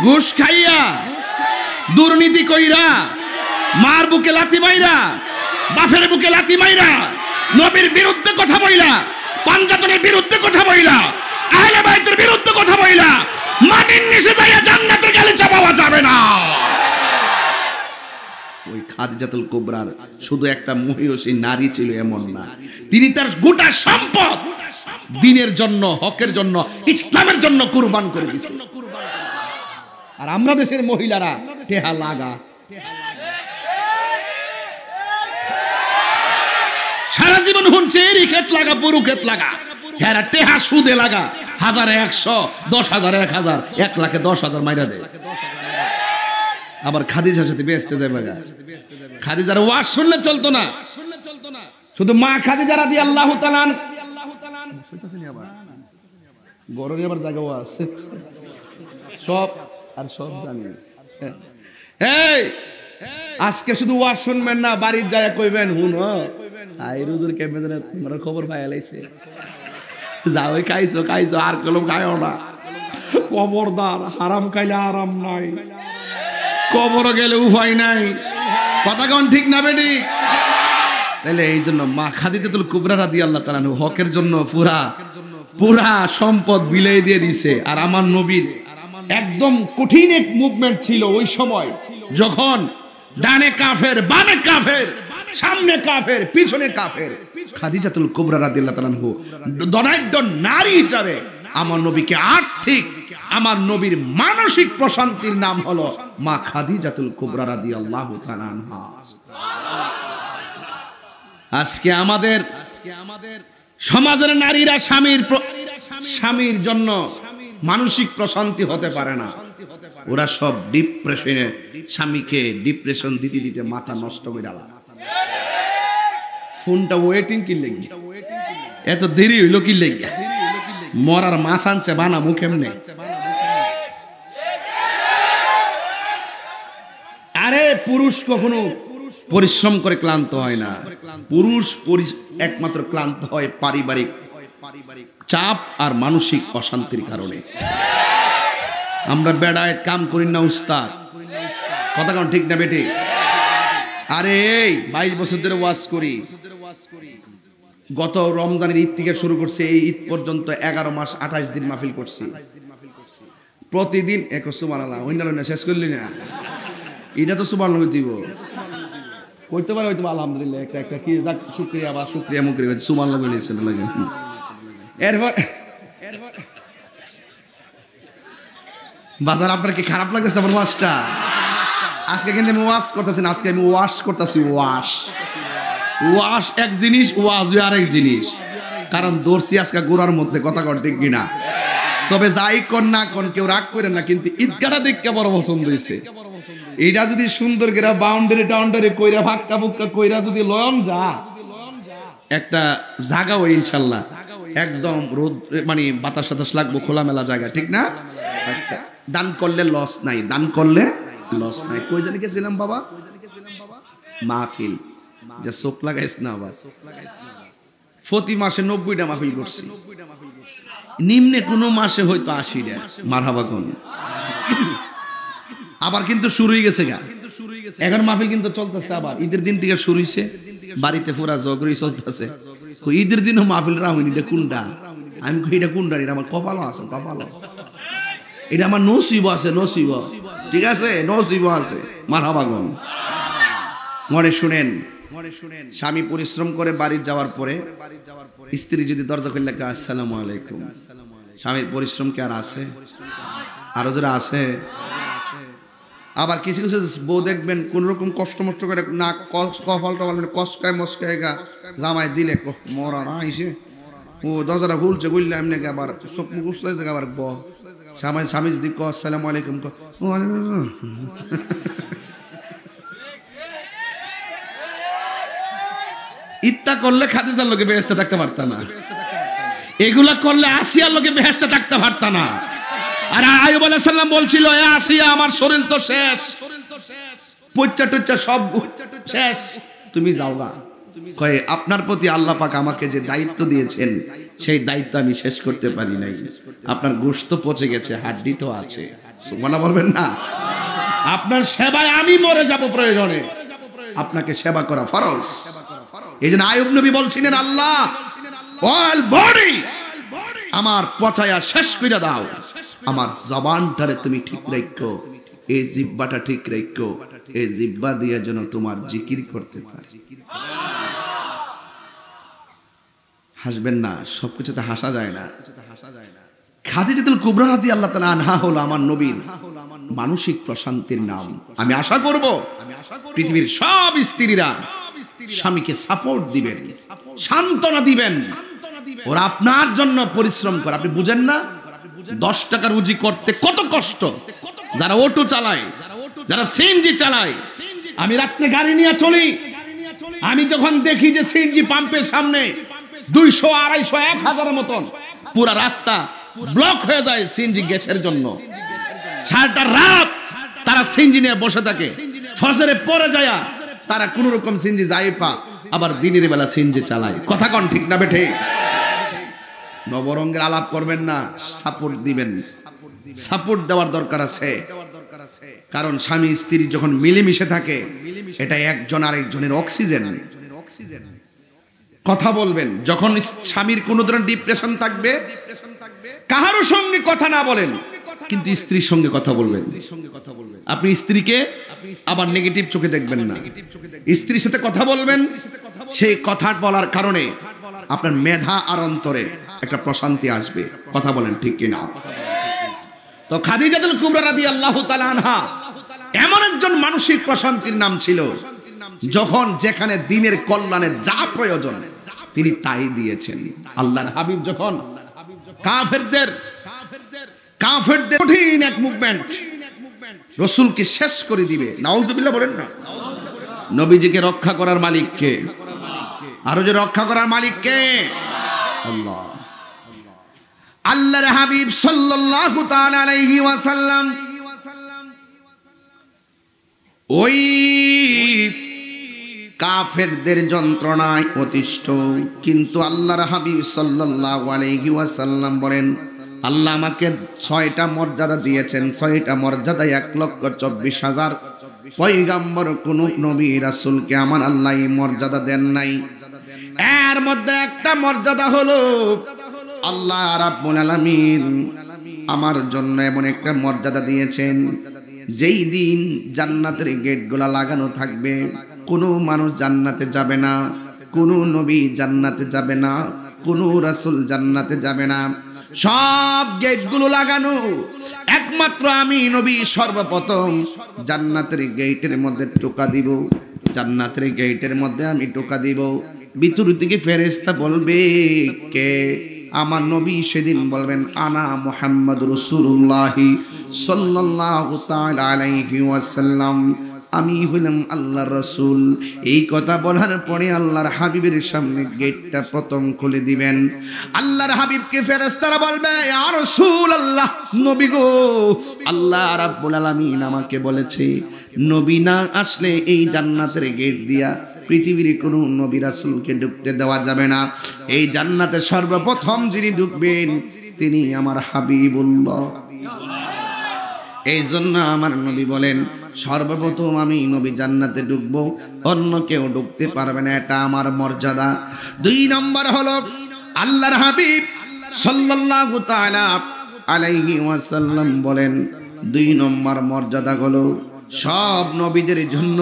ঘুষ খাইয়া, দুর্নীতি কইরা, মার বুকে লাথি মাইরা, বাপের বুকে লাথি মাইরা, নবীর বিরুদ্ধে কথা বইলা, পাঞ্জাতনের বিরুদ্ধে কথা বইলা, আহলে বাইতের বিরুদ্ধে কথা বইলা মাটির নিচে যাইয়া জান্নাতের গালিচা পাওয়া যাবে না। ওই খাদিজাতুল কুবরার শুধু একটা মহিয়সী নারী ছিল এমন না, তিনি তার গোটা সম্পদ দ্বীনের জন্য, হকের জন্য, ইসলামের জন্য কুরবান করে দিয়েছেন। আর আমরা দেশের মহিলারা টেহা লাগা, সারা জীবন হুনছে এরি ক্ষেত লাগা, পুরু ক্ষেত লাগা, হ্যাঁ টেহা সুদে লাগা, 1000-100, 10,000-1000, 1,10,000 মাইরা দেয়। আবার খাদিজার সাথে বেচতে যায় বাগা। খাদিজার ওয়াজ শুনলে চলতো না, শুধু মা খাদিজা রাদিয়াল্লাহু তাআলা গরমে আবার জায়গা আছে সব আর সব জানি। এই আজকে শুধু ওয়াজ শুনবেন না, বাড়ির যায় কইবেন হুন আই রুজুর কেমনে জানে তোমার খবর পাই আলাইছে, যাও খাইছো আর কলম খাইও না, খবরদার হারাম খাইলে আরাম নাই, কবর গেলে উপায় নাই। কথা কোন ঠিক না বেটি? তাহলে এই জন্য মা খাদিজাতুল কুবরা রাদিয়াল্লাহু তাআলা হকের জন্য পুরা সম্পদ বিলাই দিয়ে দিছে। আর আমার নবীর একদম কঠিন এক মুভমেন্ট ছিল ওই সময়, যখন ডানে কাফের, বামে কাফের, সামনে কাফের, পিছনে কাফের। খাদিজাতুল কুবরা রাদিয়াল্লাহু তাআলা দনাঢ্য নারী হিসাবে আমার নবীকে আর্থিক, আমার নবীর মানসিক প্রশান্তির নাম হলো মা খাদিজাতুল কুবরা রাদিয়াল্লাহু তাআলা আনহা। আজকে আমাদের সমাজের নারীরা স্বামীর জন্য মানসিক প্রশান্তি হতে পারে না, ওরা সব ডিপ্রেশনে, স্বামীকে ডিপ্রেশন দিতে দিতে মাথা নষ্ট করে আলা। ফোনটা ওয়েটিং কি লেগে, এত দেরি হইল কি লেগে, মরার মাছ আনছে বানা মুখে এমনি। আরে পুরুষ কখনো পরিশ্রম করে ক্লান্ত হয় না, পুরুষ একমাত্র ক্লান্ত হয় পারিবারিক চাপ আর মানসিক অশান্তির কারণে। আমরা বেড়ায় কাম করি না উস্তাদ, কথা কোন ঠিক না বেটি? আরে এই 22 বছর ধরে ওয়াজ করি, গত রমজানের ঈদ থেকে শুরু করছে এই ঈদ পর্যন্ত 11 মাস 28 দিন মাহফিল করছি, প্রতিদিন এক সুবহানাল্লাহ হইনাল না, শেষ করলি না এটা তো সুবহানাল্লাহ দিব কইতে পারে, হয়তো আলহামদুলিল্লাহ একটা কি যাক শুকরিয়া বা শুকরিয়া মুকরি সুবহানাল্লাহ বলেছেন লাগে। এরপর বাজার আপনার কি খারাপ লাগতেছে আমার ওয়াজটা? আজকে কিন্তু আমি ওয়াশ করতেছি না, আজকে আমি ওয়াশ করতেছি, ওয়াশ ওয়াশ এক জিনিস, ওয়াজ আরেক জিনিস। কারণ দর্শি আজকে গোড়ার মধ্যে কথা কর ঠিক কিনা। তবে যাই কর না কোন কেউ রাগ করে না, কিন্তু ঈদগাহটা দেখতে বড় পছন্দ হয়েছে। এইটা যদি সুন্দর করে বাউন্ডারি টাউন্ডারি কইরা ফাক্কা ফুক্কা কইরা যদি লয়ন যা একটা জায়গা ওই ইনশাল্লাহ একদম রোদ মানে বাতাস সাতাস লাগবো, খোলামেলা জায়গা ঠিক না। দান করলে লস নাই, দান করলে লস নাই। কই জানি গেছিলাম বাবা? মাহফিল। যে চোখ লাগাইছ না আবার, প্রতি মাসে 90টা মাহফিল করছি, নিম্নে কোনো মাসে হয়তো 80টা। মারহাবা কোন। আবার কিন্তু শুরু হয়ে গেছে গা, এখন মাহফিল কিন্তু চলতেছে। আবার ঈদের দিন থেকে শুরু হয়েছে, বাড়িতে পুরা জগরি চলতেছে। ঈদের দিনও মাহফিল রাহুন, এটা কোনটা? আমি কই এটা কোনটা? এটা আমার কপালও আছে, কপালও এটা আমার নসিব আছে, নসিব ঠিক আছে, নসিব আছে। মারহাবা কোন। মনে শুনেন, স্বামী পরিশ্রম করে বাড়ি যাওয়ার পরে স্ত্রী যদি দরজা খুললে আসসালামু আলাইকুম, স্বামীর পরিশ্রম কি আর আছে? আরো যারা আছে। আবার কিছু কিছু বউ দেখবেন কোন রকম কষ্ট মষ্ট করে না, কফল টফল কসকায় মস্কায় গা জামাই দিলে মরা না আইসে ও দরজাটা খুলছে, খুললে এমনি আবার চোখ মুখ উঠলে আবার স্বামী যদি ক আসসালামু আলাইকুম ইত্যা করলে খাদিজার লোকে বেহেশতে থাকতে পারত না, এগুলা করলে আসিয়ার লোকে বেহেশতে থাকতে পারত না। আর আইয়ুব আলাইহিস সালাম বলছিল, এ আসিয়া আমার শরীর তো শেষ, পচ্চা টচ্চা সব শেষ, তুমি যাওগা। কয়ে আপনার প্রতি আল্লাহ পাক আমাকে যে দায়িত্ব দিয়েছেন সেই দায়িত্ব আমি শেষ করতে পারি নাই। আপনার গোশত পচে গেছে, হাড্ডি তো আছে, সুবহানাল্লাহ বলবেন না? আপনার সেবায় আমি মরে যাব প্রয়োজনে, আপনাকে সেবা করা ফরজ। এই জন্য আইয়ুব নবী বলছিলেন, আল্লাহ অল বডি আমার পচায়া শেষ করে দাও, আমার জবানটারে তুমি ঠিক রাখো, এই জিহ্বাটা ঠিক রাখো, এই জিহ্বা দিয়ে যেন তোমার জিকির করতে পারি। হাসবেন না, সবকিছুতে হাসা যায় না। খাদিজাতুল কুবরা রাদিয়াল্লাহু তাআলা আনহা হলো আমার নবীর মানসিক প্রশান্তির নাম। আমি আশা করব পৃথিবীর সব স্ত্রীরা স্বামীকে সাপোর্ট দিবেন, সান্ত্বনা দিবেন। ওরা আপনার জন্য পরিশ্রম করে, আপনি বুঝেন না 10 টাকা রুজি করতে কত কষ্ট। যারা অটো চালায়, যারা সিএনজি চালায়, আমি রাত্রে গাড়ি নিয়ে চলি, আমি যখন দেখি যে সিএনজি পাম্পের সামনে 200, 250, 1000 মতন পুরা রাস্তা ব্লক হয়ে যায় সিএনজি গ্যাসের জন্য, সারাটা রাত তারা সিএনজি নিয়ে বসে থাকে, ফজরে পরে যায় তারা কোন রকম সিএনজি যায় পা, আবার দিনের বেলা সিএনজি চালায়। কথা কোন ঠিক না বেঠে? নবরঙ্গের আলাপ করবেন না, সাপোর্ট দিবেন। সাপোর্ট দেওয়ার দরকার আছে, কারণ স্বামী স্ত্রী যখন মিলেমিশে থাকে এটা একজন আরেকজনের অক্সিজেন। কথা বলবেন যখন স্বামীর কোন ধরনের ডিপ্রেশন থাকবে, কাহারও সঙ্গে কথা না বলেন, কিন্তু স্ত্রীর সঙ্গে কথা বলবেন। আপনি স্ত্রীকে আবার নেগেটিভ চোখে দেখবেন না, স্ত্রীর সাথে কথা বলবেন। সেই কথা বলার কারণে আপনার মেধা আর অন্তরে একটা প্রশান্তি আসবে। কথা বলেন ঠিক কিনা? তো খাদিজাতুল কুবরা রাদিয়াল্লাহু তাআলা আনহা এমন একজন মানসিক প্রশান্তির নাম ছিল, যখন যেখানে দ্বীনের কল্যাণের যা প্রয়োজন তিনি তাই দিয়েছেন। আল্লাহর হাবিব যখন কাফেরদের কঠিন এক মুভমেন্ট রাসূলকে শেষ করে দিবে, নাউজুবিল্লাহ বলেন না, নবীজিকে রক্ষা করার মালিক কে? আরো যে রক্ষা করার মালিক কে? আল্লাহ। আল্লাহর হাবিব সাল্লাল্লাহু তাআলা আলাইহি ওয়াসাল্লাম ওই কাফেরদের যন্ত্রণায় অতিষ্ঠ, কিন্তু আল্লাহর হাবিব সাল্লাল্লাহু আলাইহি ওয়াসাল্লাম বলেন, আল্লাহ আমাকে 6টা মর্যাদা দিয়েছেন। 6টা মর্যাদা 1,24,000 পয়গম্বর কোন নবী রাসূলকে আমার আল্লাহ এই মর্যাদা দেন নাই। এর মধ্যে একটা মর্যাদা হলো আল্লাহ রাব্বুল আলামিন আমার জন্য এমন একটা মর্যাদা দিয়েছেন, যেই দিন জান্নাতের গেটগুলা লাগানো থাকবে, কোনো মানুষ জান্নাতে যাবে না, কোনো নবী জান্নাতে যাবে না, কোনো রাসূল জান্নাতে যাবে না, সব গেটগুলো লাগানো, একমাত্র আমি নবী সর্বপ্রথম জান্নাতের গেটের মধ্যে টোকা দিব। জান্নাতের গেটের মধ্যে আমি ঢোকা দিব। ভিতর থেকে ফেরেশতা বলবে, কে? আমার নবী সেদিন বলবেন, আনা মুহাম্মদ রাসূলুল্লাহ সাল্লাল্লাহু তাআলা আলাইহি ওয়াসাল্লাম, আমি হলাম আল্লাহর রাসূল। এই কথা বলার পরে আল্লাহর হাবিবের সামনে গেটটা প্রথম খুলে দিবেন। আল্লাহর হাবিবকে ফেরেশতারা বলবে, ইয়া রাসূলুল্লাহ, নবী গো, আল্লাহ রাব্বুল আলামিন আমাকে বলেছে নবী না আসলে এই জান্নাতের গেট দিয়া পৃথিবীর কোনো নবী রাসূলকে ঢুকতে দেওয়া যাবে না। এই জান্নাতে সর্বপ্রথম যিনি ঢুকবেন তিনি আমার হাবিবুল্লাহ। এই জন্য আমার নবী বলেন, সর্বপ্রথম আমি নবী জান্নাতে ঢুকবো, অন্য কেউ ঢুকতে পারবে না, এটা আমার মর্যাদা। 2 নম্বর হলো আল্লাহর হাবিব সাল্লাল্লাহু তাআলা আলাইহি ওয়াসাল্লাম বলেন, 2 নম্বর মর্যাদা হলো সব নবীদের জন্য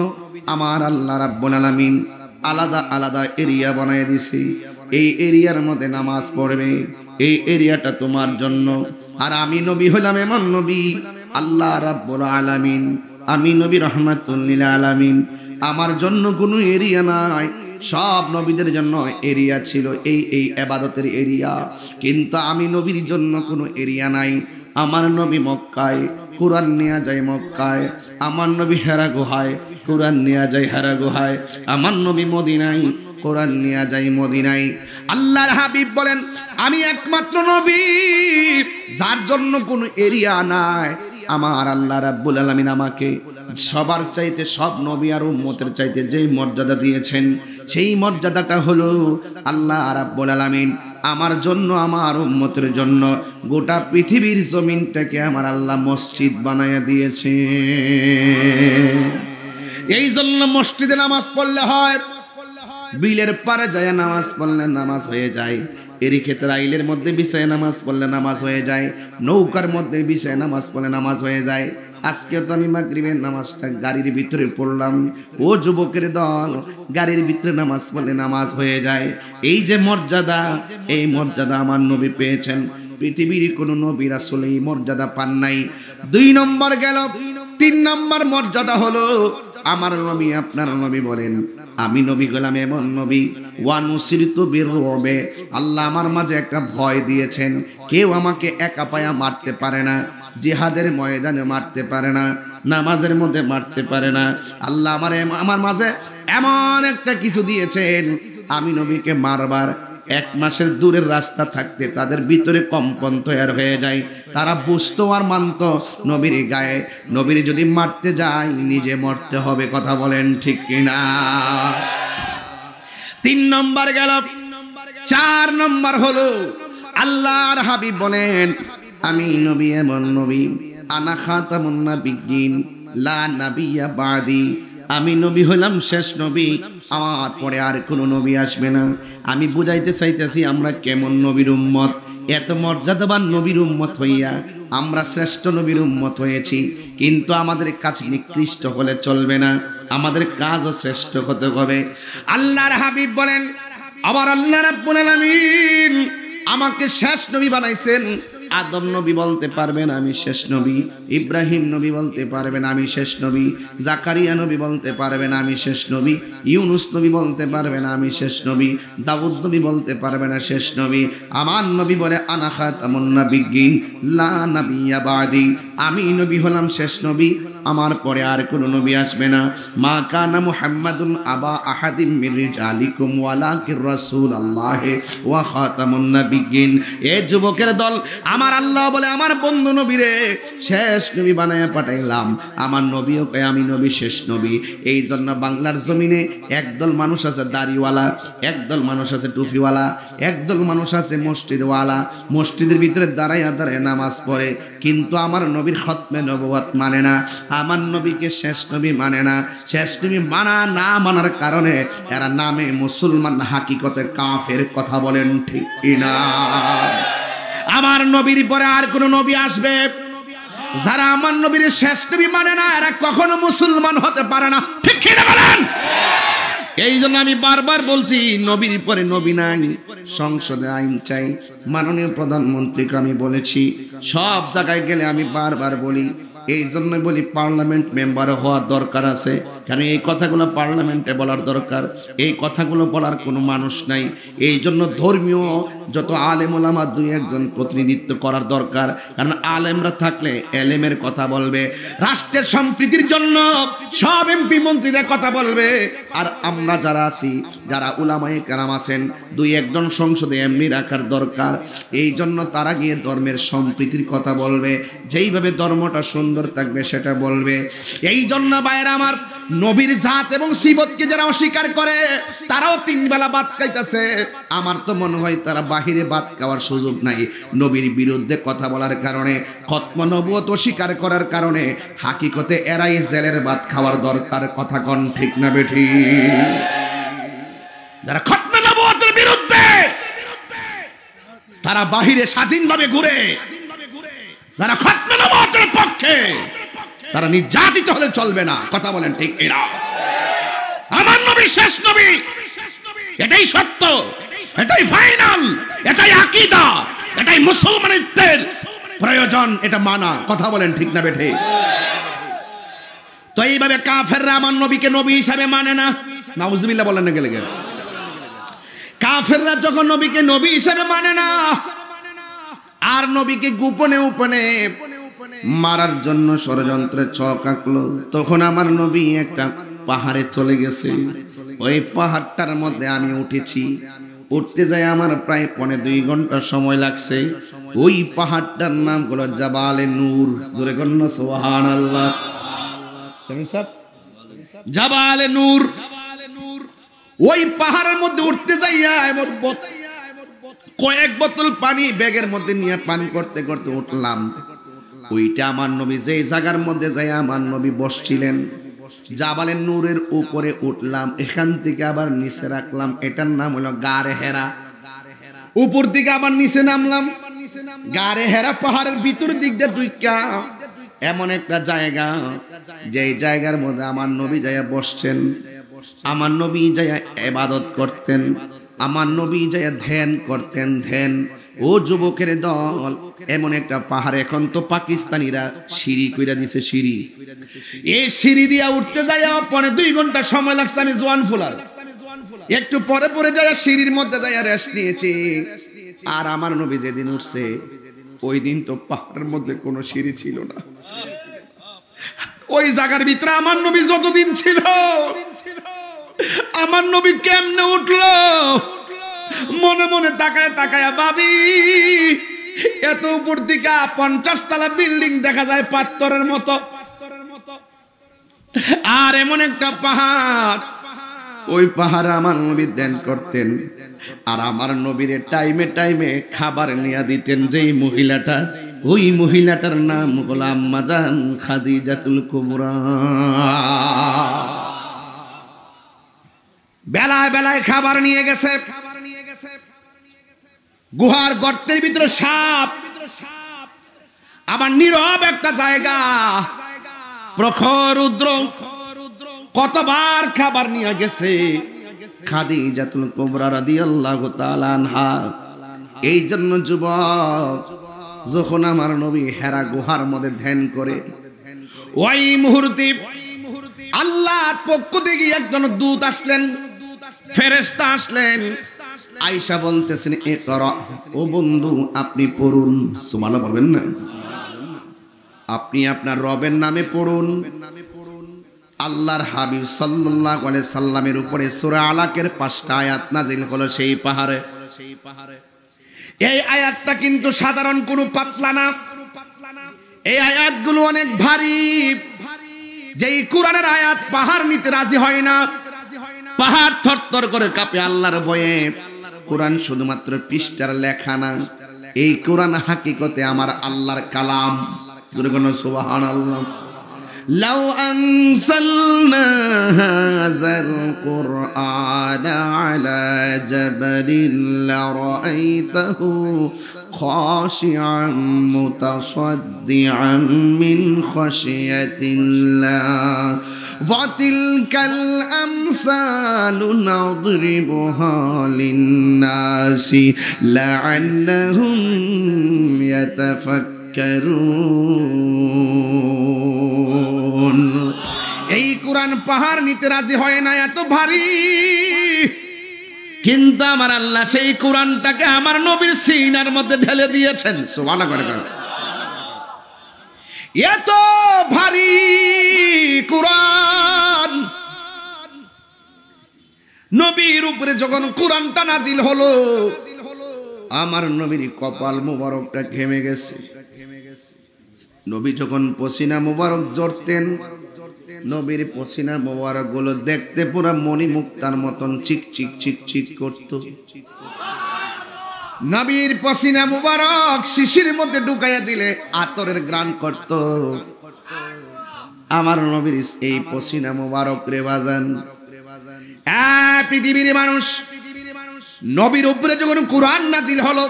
আমার আল্লাহ রাব্বুল আলামিন আলাদা আলাদা এরিয়া বানায় দিয়েছে। এই এরিয়ার মধ্যে নামাজ পড়বে, এই এরিয়াটা তোমার জন্য। আর আমি নবী হলাম এমন নবী, আল্লাহ রাব্বুল আলামিন, আমি নবী রাহমাতুল লিল আলামিন, আমার জন্য কোনো এরিয়া নাই। সব নবীদের জন্য এরিয়া ছিল, এই ইবাদতের এরিয়া, কিন্তু আমি নবীর জন্য কোনো এরিয়া নাই। আমার নবী মক্কায়, কুরআন নিয়ে যায় মক্কায়। আমার নবী হেরা গুহায়, কুরআন নিয়ে যায় হেরা গুহায়। আমার নবী মদিনায়, কোরআন নিয়ে যায় মদিনায়। আল্লাহর হাবিব বলেন, আমি একমাত্র নবী যার জন্য কোনো এরিয়া নাই। আমার আল্লাহ রাব্বুল আলামিন আমাকে সবার চাইতে, সব নবী আর উম্মতের চাইতে যেই মর্যাদা দিয়েছেন, সেই মর্যাদাটা হলো আল্লাহ রাব্বুল আলামিন আমার জন্য, আমার উম্মতের জন্য গোটা পৃথিবীর জমিনটাকে আমার আল্লাহ মসজিদ বানায়া দিয়েছে। এই জন্য মসজিদে নামাজ পড়লে হয়, বিলের পারে যায় নামাজ পড়লে নামাজ হয়ে যায়, এরই ক্ষেত্রে আইলের মধ্যে বিছায় নামাজ পড়লে নামাজ হয়ে যায়, নৌকার মধ্যে বিছায় নামাজ পড়লে নামাজ হয়ে যায়। আজকে তো আমি মাগরিবের নামাজটা গাড়ির ভিতরে পড়লাম। ও যুবকের দল, গাড়ির ভিতরে নামাজ পড়লে নামাজ হয়ে যায়। এই যে মর্যাদা, এই মর্যাদা আমার নবী পেয়েছেন, পৃথিবীর কোনো নবী রাসূল এই মর্যাদা পান নাই। 2 নম্বর গেল। 3 নম্বর মর্যাদা হলো আমার নবী, আপনার নবী বলেন, আমি নবী হলাম এমন নবী, ওয়ানুসিরতু বিররুবে, আল্লাহ আমার মাঝে একটা ভয় দিয়েছেন। কেউ আমাকে একা পায়া মারতে পারে না, জিহাদের ময়দানে মারতে পারে না, নামাজের মধ্যে মারতে পারে না। আল্লাহ আমার মাঝে এমন একটা কিছু দিয়েছেন, আমি নবীকে মারবার 1 মাসের দূরের রাস্তা থাকতে তাদের ভিতরে কম্পন তৈরি হয়ে যায়। তারা বুঝতো আর মানত নবীর গায়ে, নবীর যদি মারতে যায় নিজে মরতে হবে। কথা বলেন ঠিক কিনা? 3 নম্বর গেল। 4 নম্বর হলো আল্লাহর হাবিব বলেন, আমি নবী এমন নবী, আনা খাতামুন নাবিয়্যিন লা নাবিয়্যা বাদি, আমি নবী হলাম শেষ নবী, আমার পরে আর কোনো নবী আসবে না। আমি বুঝাইতে চাইতেছি আমরা কেমন নবীর উম্মত। এত মর্যাদাবান নবীর উম্মত হইয়া আমরা শ্রেষ্ঠ নবীর উম্মত হয়েছি, কিন্তু আমাদের কাজ নিকৃষ্ট হলে চলবে না, আমাদের কাজও শ্রেষ্ঠ হতে হবে। আল্লাহর হাবিব বলেন, আবার আল্লাহ রাব্বুল আলামিন আমাকে শেষ নবী বানাইছেন। আদম নবী বলতে পারবেন আমি শেষ নবী, ইব্রাহিম নবী বলতে পারবেন আমি শেষ নবী, জাকারিয়া নবী বলতে পারবেন আমি শেষ নবী, ইউনুস নবী বলতে পারবেন আমি শেষ নবী, দাউদ নবী বলতে পারবেন না শেষ নবী। আমার নবী বলে, আনা খাতামুন নাবিয়্যিন লা নাবিয়্যা বাদি, আমি নবী হলাম শেষ নবী, আমার পরে আর কোনো নবী আসবে না। মা কানা মুহাম্মাদুন আবা আহাদিম মির রিজালিকুম ওয়ালাকির রাসূলুল্লাহ ওয়া খাতামুন নাবিয়্যিন। এ যুবকের দল, আমার আল্লাহ বলে আমার বন্ধু নবীরে শেষ নবী বানায়া পাঠাইলাম। আমার নবীও কয় আমি নবী শেষ নবী। এই জন্য বাংলার জমিনে একদল মানুষ আছে দাড়িওয়ালা, একদল মানুষ আছে টুপিওয়ালা, একদল মানুষ আছে মসজিদওয়ালা, মসজিদের ভিতরে দাঁড়াইয়া দাঁড়ায় নামাজ পড়ে, কিন্তু আমার নবীর খতমে নবুয়ত মানে না, আমার নবীকে শেষ নবী মানে না। শেষ নবী মানা না মানার কারণে এরা নামে মুসলমান, হাকিকতে কাফের। কথা বলেন ঠিক কিনা? আমার নবীর পরে আর কোন নবী আসবে, যারা আমার নবীর শেষ নবী মানে না এরা কখনো মুসলমান হতে পারে না। ঠিক কিনা বলেন? এই জন্য আমি বারবার বলছি, নবীর পরে নবী নাই। সংসদে আইন চাই, মাননীয় প্রধানমন্ত্রীকে আমি বলেছি, সব জায়গায় গেলে আমি বারবার বলি। এই জন্য বলি পার্লামেন্ট মেম্বার হওয়ার দরকার আছে, কারণ এই কথাগুলো পার্লামেন্টে বলার দরকার, এই কথাগুলো বলার কোনো মানুষ নাই। এই জন্য ধর্মীয় যত আলেম ওলামা দুই একজন প্রতিনিধিত্ব করার দরকার, কারণ আলেমরা থাকলে এলেমের কথা বলবে, রাষ্ট্রের সম্প্রীতির জন্য সব এমপি মন্ত্রীদের কথা বলবে। আর আমরা যারা আছি, যারা উলামায়ে কেরাম আছেন, দুই একজন সংসদে এমনি রাখার দরকার। এই জন্য তারা গিয়ে ধর্মের সম্প্রীতির কথা বলবে, যেইভাবে ধর্মটা সুন্দর থাকবে সেটা বলবে। এই জন্য ভাইয়েরা আমার, নবীর জাত এবং সিবতকে যারা অস্বীকার করে তারাও 3 বেলা ভাত খাইতেছে। আমার তো মনে হয় তারা বাহিরে ভাত খাওয়ার সুযোগ নাই, নবীর বিরুদ্ধে কথা বলার কারণে, খতম নবুয়ত অস্বীকার করার কারণে হাকিকতে এরাই জেলের ভাত খাওয়ার দরকার। কথা কোন ঠিক না বেঠি? যারা খতম নবুয়তের বিরুদ্ধে তারা বাহিরে স্বাধীনভাবে ঘুরে, যারা খতম নবুয়তের পক্ষে তারা নির্যাতিত হলে চলবে না। কথা বলেন ঠিক কিনা? আমার নবী শেষ নবী, এটাই সত্য, এটাই ফাইনাল, এটাই আকীদা, এটাই মুসলমানিত্বের প্রয়োজন, এটা মানা। কথা বলেন ঠিক না বেঠে? তো এইভাবে কাফেররা আমার নবীকে নবী হিসাবে মানে না। নাউজুবিল্লাহ বলেন না গেলে গেলে। কাফেররা যখন নবীকে নবী হিসাবে মানে না, আর নবীকে গোপনে গোপনে মারার জন্য ষড়যন্ত্রে ছক আঁকলো, তখন আমার নবী একটা পাহাড়ে চলে গেছে। ওই পাহাড়টার মধ্যে আমি উঠেছি, উঠতে যাই আমার প্রায় 2.5 ঘন্টা সময় লাগছে। ওই পাহাড়টার নাম হলো জাবালে নূর। জোরে কন্যা সুবহানাল্লাহ। জাবালে নূর। ওই পাহাড়ের মধ্যে উঠতে যাইয়া কয়েক বোতল পানি ব্যাগের মধ্যে নিয়ে পান করতে করতে উঠলাম। ওইটা আমার নবী যেই জায়গার মধ্যে যাই আমার নবী বসছিলেন, জাবালে নূরের উপরে উঠলাম, এখান থেকে আবার নিচে রাখলাম। এটার নাম হলো গারে হেরা। উপর দিকে আবার নিচে নামলাম। গারে হেরা পাহাড়ের ভিতর দিক দিয়ে ঢুইকা এমন একটা জায়গা, যেই জায়গার মধ্যে আমার নবী যাইয়া বসছেন, আমার নবী যাইয়া ইবাদত করতেন, আমার নবী যাইয়া ধ্যান করতেন। ধ্যান ও যুবকের দল, এমন একটা পাহাড়, এখন তো পাকিস্তানিরা সিঁড়ি কইরা দিছে, সিঁড়ি, এই সিঁড়ি দিয়া উঠতে যাইয়া 2.5 ঘন্টা সময় লাগছে। আমি জোয়ান ফুলার একটু পরে পরে যাইয়া সিঁড়ির মধ্যে যাইয়া রেস্ট নিয়েছি। আর আমার নবী যেদিন উঠছে ওই দিন তো পাহাড়ের মধ্যে কোনো সিঁড়ি ছিল না। ওই জায়গার ভিতরে আমার নবী যতদিন ছিল, আমার নবী কেমনে উঠলো মনে মনে তাকায় তাকায় ভাবি, এত উপর দিকে 50 তলা বিল্ডিং দেখা যায় পাথরের মতো, আর এমন একটা পাহাড়। ওই পাহাড়ে আমার নবী ধ্যান করতেন, আর আমার নবীর টাইমে টাইমে খাবার নিয়ে দিতেন যেই মহিলাটা, ওই মহিলাটার নাম হলো আম্মা জান খাদিজাতুল কুবরা। বেলায় বেলায় খাবার নিয়ে গেছে। গুহার গর্তের ভিতরে সাপ, আবার নীরব একটা জায়গা, প্রখর রুদ্র, কতবার খাবার নিয়ে গেছে খাদিজাতুল কুবরা রাদিয়াল্লাহু তাআলা আনহা। এই জন্য যুবক, যখন আমার নবী হেরা গুহার মধ্যে ধ্যান করে, ওই মুহূর্তে আল্লাহর পক্ষ থেকে একজন দূত আসলেন, ফেরেশতা আসলেন, আয়েশা বলতেছেন ইকরা, ও বন্ধু আপনি পড়ুন। সুবহানাল্লাহ বলবেন না? আপনি আপনার রবের নামে পড়ুন। আল্লাহর হাবিব সাল্লাল্লাহু আলাইহি সাল্লামের উপরে সূরা আলাকের 5টা আয়াত নাযিল হলো সেই পাহাড়ে। এই আয়াতটা কিন্তু সাধারণ কোনো পাতলা না, এই আয়াতগুলো অনেক ভারী। যেই কোরআনের আয়াত পাহাড় নিতে রাজি হয় না, পাহাড় থরথর করে কাঁপে আল্লাহর ভয়ে। কোরআন শুধুমাত্র পৃষ্ঠার লেখা না, এই কোরআন হাকিকতে আমার আল্লাহর কালাম। জোরে বলুন সুবহানাল্লাহ। লাউ আনসালনা হাযাল কুরআনা আলা জাবালিন লারাআইতাহু খাশিআন মুতাসাদ্দিআন মিন খাশিয়াতিল্লাহ ওয়া তিলকাল আমসালু নাদরিবুহা লিন-নাসি লাআল্লাহুম ইয়াতাফাক্কারুন। এই কোরআন পাহাড় নিতে রাজি হয় না, এত ভারী। কিন্তু আমার আল্লাহ সেই কোরআনটাকে আমার নবীর সিনার মধ্যে ঢেলে দিয়েছেন। সুবহানাল্লাহ করে কর। এত ভারী কোরআন, নবীর উপরে যখন কোরআনটা নাজিল হলো, আমার নবীর কপাল মুবারকটা ঘেমে গেছে। নবী যখন পসিনা মুবারক ঝরতেন, নবীর পসিনা মুবারক গুলো দেখতে পুরো মণিমুক্তার মতন চিক চিক চিক চিক করত। নবীর পসিনা মুবারক শিশির মধ্যে ঢুকাইয়া দিলে আতরের ঘ্রাণ করত। আমার নবীর এই পসিনা মুবারক রে বাজান, পৃথিবীর মানুষ, নবীর উপরে যখন কোরআন নাজিল হলো,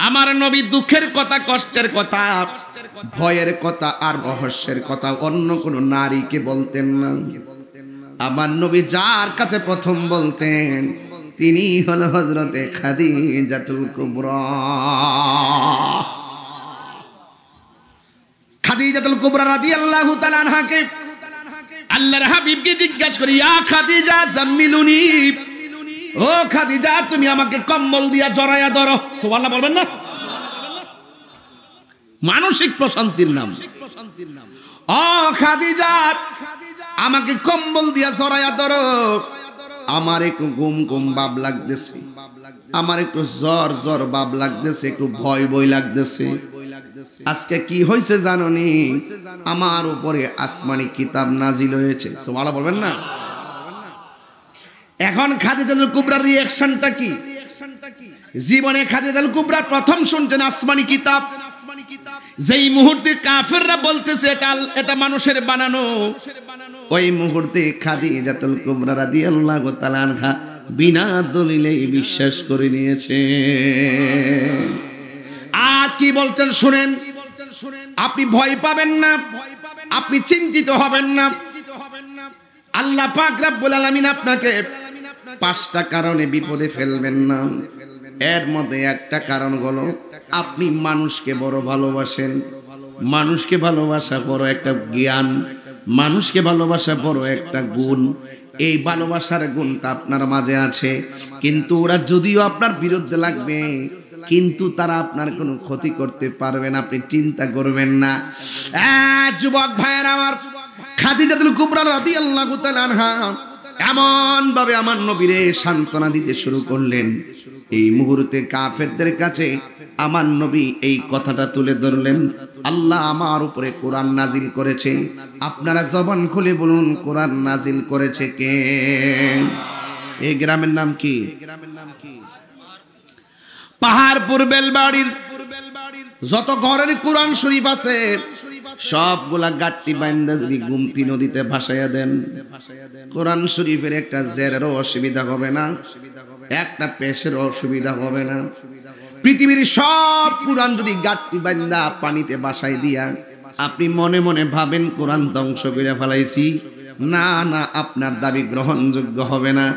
আমার নবী দুঃখের কথা, কষ্টের কথা, ভয়ের কথা আর রহস্যের কথা অন্য কোন নারীকে বলতেন না। আমার নবী যার কাছে প্রথম বলতেন তিনি হলো হযরতে খাদিজাতুল কুবরা। খাদিজাতুল কুবরা রাদিয়াল্লাহু তাআলা আনহাকে আল্লাহর হাবিবকে জিজ্ঞাসা করি, ইয়া খাদিজা জাম্মিলুনি, ও খাদিজা তুমি আমাকে কম্বল দিয়া জড়ায়া ধরো। সুবহানাল্লাহ বলবেন না? মানসিক প্রশান্তির নাম। ও খাদিজা আমাকে কম্বল দিয়া জড়ায়া ধরো, আমার একটু ঘুম ঘুম ভাব লাগতেছে, আমার একটু জ্বর জ্বর ভাব লাগতেছে, একটু ভয় ভয় লাগতেছে। আজকে কি হয়েছে জানোনি? আমার উপরে আসমানি কিতাব নাজিল হয়েছে। সুবহানাল্লাহ বলবেন না? এখন খাদিজাতুল কুবরার রিঅ্যাকশনটা কি? জীবনে খাদিজাতুল কুবরা প্রথম শুনছেন আসমানি কিতাব। যেই মুহূর্তে কাফেররা বলতেছে এটা মানুষের বানানো, ওই মুহূর্তে খাদিজাতুল কুবরা রাদিয়াল্লাহু তাআলা আনহা বিনা দলিলে বিশ্বাস করে নিয়েছে। আর কি বলছেন শুনেন, আপনি ভয় পাবেন না, আপনি চিন্তিত হবেন না। আল্লাহ পাক রব্বুল আলামিন আপনাকে 5টা কারণে বিপদে ফেলবেন না। এর মধ্যে একটা কারণ হলো আপনি মানুষকে বড় ভালোবাসেন। মানুষকে ভালোবাসা বড় একটা জ্ঞান, মানুষকে ভালোবাসা বড় একটা গুণ। এই ভালোবাসার গুণটা আপনার মাঝে আছে, কিন্তু ওরা যদিও আপনার বিরুদ্ধে লাগবে কিন্তু তারা আপনার কোনো ক্ষতি করতে পারবে না, আপনি চিন্তা করবেন না। যুবক ভাইয়ের আমার, খাদিজাতুল কুবরা রাদিয়াল্লাহু তাআলা আনহা এমন ভাবে আমার নবীরে সান্ত্বনা দিতে শুরু করলেন। এই মুহূর্তে কাফেরদের কাছে আমার নবী এই কথাটা তুলে ধরলেন, আল্লাহ আমার উপরে কোরআন নাজিল করেছে। আপনারা জবান খুলে বলুন, কোরআন নাজিল করেছে কে? এই গ্রামের নাম কি? পাহাড়পুর বেলবাড়ির যত ঘরের কোরআন শরীফ আছে সবগুলা গাট্টি বাইন্দা যদি গুমতি নদীতে ভাসাইয়া দেন, কোরআন শরীফের একটা জেরেরও অসুবিধা হবে না, একটা পেশের অসুবিধা হবে না। পৃথিবীর সব কোরআন যদি গাট্টি বাইন্দা পানিতে ভাসাই দিয়া আপনি মনে মনে ভাবেন কোরআন ধ্বংস করে ফেলাইছি, না না, আপনার দাবি গ্রহণযোগ্য হবে না।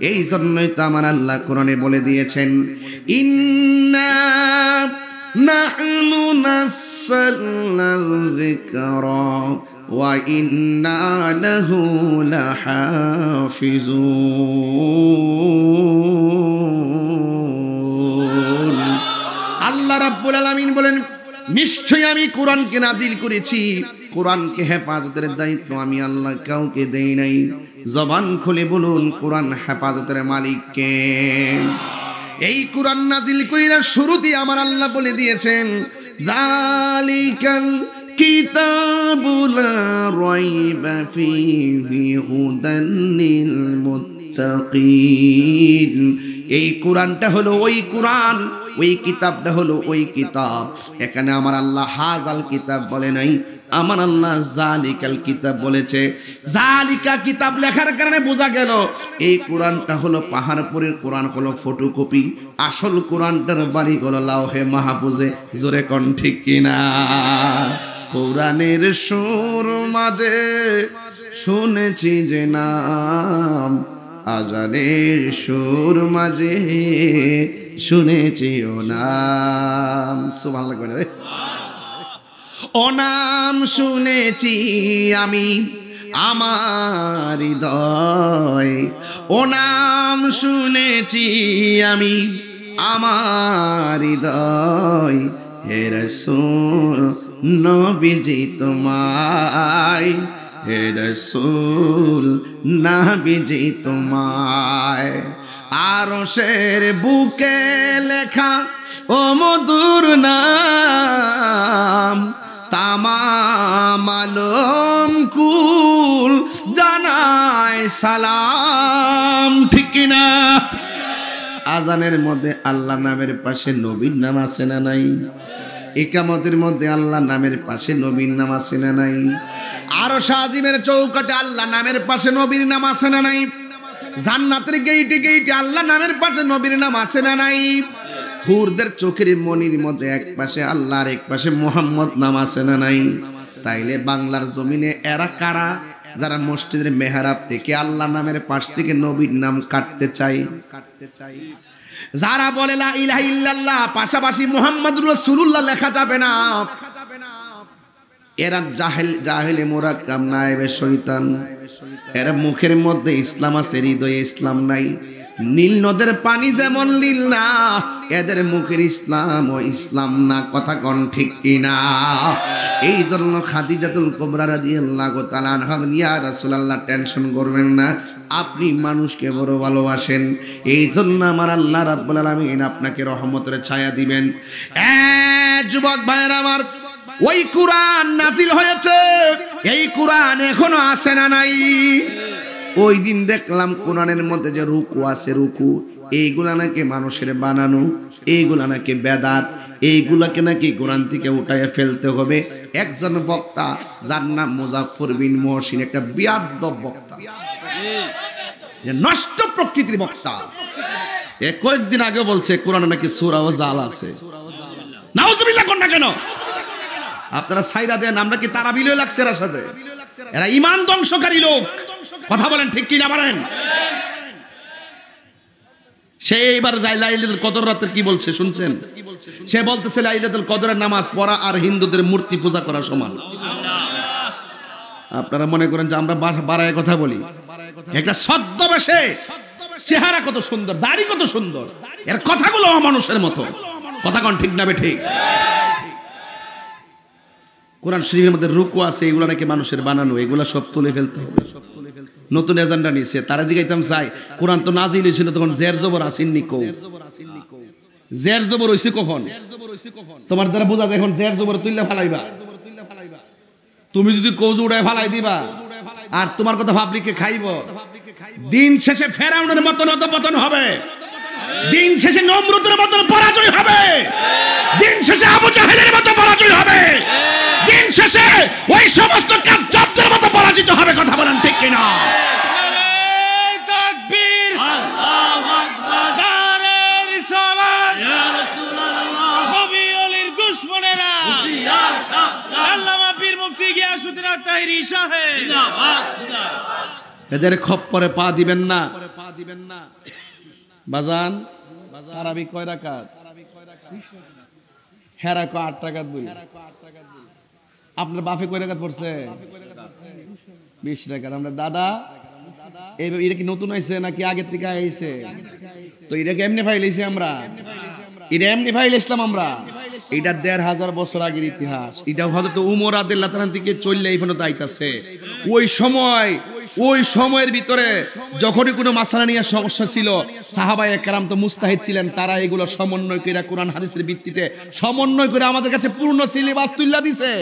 এই জন্যই তো আমার আল্লাহ কোরআনে বলে দিয়েছেন, ইন্না নাহনু নাযালনা যিকরা ওয়া ইন্না লাহু লাহাফিজুন। আল্লাহ রাব্বুল আলামিন বলেন, নিশ্চয়ই আমি কোরআনকে নাজিল করেছি, কোরআনকে হেফাজতের দায়িত্ব আমি আল্লাহ কাউকে দেই নাই। জবান খুলে বলুন, কোরআন হেফাজতের মালিক কে? এই কোরআন নাজিল কইরা শুরুতে আমার আল্লাহ বলে দিয়েছেন, যালিকাল কিতাবু লা রাইবা ফীহি হুদান লিল মুত্তাকিন। এই কোরআনটা হলো ওই কোরআন, ওই কিতাবটা হলো ওই কিতাব। এখানে আমার আল্লাহ হাজাল কিতাব বলে নাই, আমার আল্লাহ জালিকাল কিতাব বলেছে। জালিকা কিতাব লেখার কারণে বোঝা গেল এই কোরআনটা হলো পাহাড়পুরের কোরআন, হলো ফটোকপি। আসল কোরআনটার বাড়ি হলো লাওহে মাহফুজে। জোরে কোন ঠিক কিনা? কোরআনের সুর মাঝে শুনেছি যে নাম, আজানের সুর মাঝে শুনেছি ও নাম। সুবহানাল্লাহ। ও নাম শুনেছি আমি, আমার হৃদয়, ও নাম শুনেছি আমি আমার হৃদয়, হে রাসূল নবীজি তোমায়, হে রাসূল নবীজি তোমায়। আরশের বুকে লেখা ও মধুর নাম, তামাম আলম কুল জানায় সালাম, ঠিক কিনা? আজানের মধ্যে আল্লাহ নামের পাশে নবীর নাম আছে না নাই? ইকামতের মধ্যে আল্লাহ নামের পাশে নবীর নাম আছে না নাই? আরশ আজিমের চৌকাটে আল্লাহ নামের পাশে নবীর নাম আছে না নাই? জান্নাতের গেইটে গেইটে আল্লাহ নামের পাশে নবীর নাম আছে না নাই? হুরদের চোখের মনির মধ্যে এক পাশে আল্লাহ আর এক পাশে মুহাম্মদ নাম আছে না নাই? তাইলে বাংলার জমিনে এরা কারা যারা মসজিদের মেহরাব থেকে আল্লাহ নামের পাশ থেকে নবীর নাম কাটতে চাই? যারা বলে লা ইলাহা ইল্লাল্লাহ পাশাপাশি মুহাম্মাদুর রাসূলুল্লাহ লেখা যাবে না, এরা জাহেলে মুরাক্কাব নায়েবে শয়তান। এরা মুখের মধ্যে ইসলাম আছে, হৃদয়ে ইসলাম নাই। নীল নদের পানি যেমন নীল না, এদের মুখের ইসলাম ও ইসলাম না। কথা কোন ঠিক কিনা? এই জন্য খাদিজাতুল কুবরা রাদিয়াল্লাহু তাআলা আনহা, ইয়া রাসূলুল্লাহ টেনশন করবেন না, আপনি মানুষকে বড় ভালোবাসেন, এই জন্য আমার আল্লাহ রাব্বুল আলামিন আপনাকে রহমতের ছায়া দিবেন। যুবক ভাইরা আমার, ওই কুরআন নাজিল হয়েছে, এই কুরআন এখনো আছে না নাই? ওই দিন দেখলাম কোরআনের মধ্যে যে রুকু আছে, রুকু এইগুলা নাকি মানুষের বানানো, এইগুলা নাকি বেদাত, এইগুলাকে নাকি কোরআন থেকে উঠাইয়া ফেলতে হবে। একজন বক্তা যার নাম মুজাফফর বিন মুহসিন, একটা বিয়াদব বক্তা, নষ্ট প্রকৃতির বক্তা, কয়েকদিন আগে বলছে কোরআনে নাকি সূরা ও জাল আছে। নাউজুবিল্লাহ কোন না কেন? আপনারা সাইরা দেন, আমরা কি তারা বিলয় লাগছে এর সাথে? এরা ঈমান ধ্বংসকারী লোক। কথা বলেন ঠিক কি না বলেন? সে এবার লাইলাতুল কদর রাতের কি বলছে শুনছেন? সে বলতেছে লাইলাতুল কদরের নামাজ পড়া আর হিন্দুদের মূর্তি পূজা করা সমান। আপনারা মনে করেন যে আমরা বাড়ায় কথা বলি? একটা ছদ্মবেশে, চেহারা কত সুন্দর, দাড়ি কত সুন্দর, এর কথাগুলো অমানুষের মতো। কথা কোন ঠিক না ঠিক? কোরআন শরীফের মধ্যে রুকু আছে, এগুলো নাকি মানুষের বানানো, এগুলো সব তুলে ফেলতে হবে। নতুন এজেন্ডা নিয়েছে। তারা জিগাইতাম চাই, কোরআন তো নাজিল হয়েছিল তখন জের জবর আসেননি, কো জের জবর হইছে কখন? তোমার দ্বারা বোঝা যায় এখন জের জবর তুললে ফালাইবা। তুমি যদি কৌজ উড়ায় ফালাই দিবা আর তোমার কথা পাবলিকে খাইব, দিন শেষে ফেরাউনের মতন অধঃপতন হবে, দিন শেষে নমরুদের মতন পরাজয় হবে, দিন শেষে আবু জাহেলের মতো পরাজয় হবে, দিন শেষে ওই সমস্ত কাজ্জাবদের মতো পরাজিত হবে। কথা বলেন ঠিক কিনা? নারে তাকবীর, আল্লাহু আকবার, নারে রিসালাত, ইয়া রাসূলুল্লাহ, নবী ওলির দুশমনেরা হুশিয়ার সাবধান, আল্লামা পীর মুফতি গিয়াসউদ্দিন আত-তাহিরি সাহেব জিন্দাবাদ। এদের খপ্পরে পা দিবেন না, বাজান। তারাবি কয় রাকাত? হেরা কয় 8 রাকাত বই। আপনার বাপে কয় রাকাত পড়ছে? 20 রাকাত। আমরা দাদা এটা কি নতুন হয়েছে নাকি আগের থেকে আইছে? তো এটা কেমনে ফাইলাইছি আমরা? এটা এমনি ফাইলাইছিলাম আমরা। এটা 1500 বছর আগের ইতিহাস। এটা হযরত উমর রাদিয়াল্লাহু তাআলা থেকে চললে এই পর্যন্ত আইতাছে। ওই সময়ের ভিতরে যখনই কোনো মাসালা নিয়ে সমস্যা ছিল, সাহাবায়ে কেরাম তো মুস্তাহিদ ছিলেন, তারা এগুলো সমন্বয় করে কোরআন হাদিসের ভিত্তিতে সমন্বয় করে আমাদের কাছে পূর্ণ সিলেবাস তুইলা দিছে।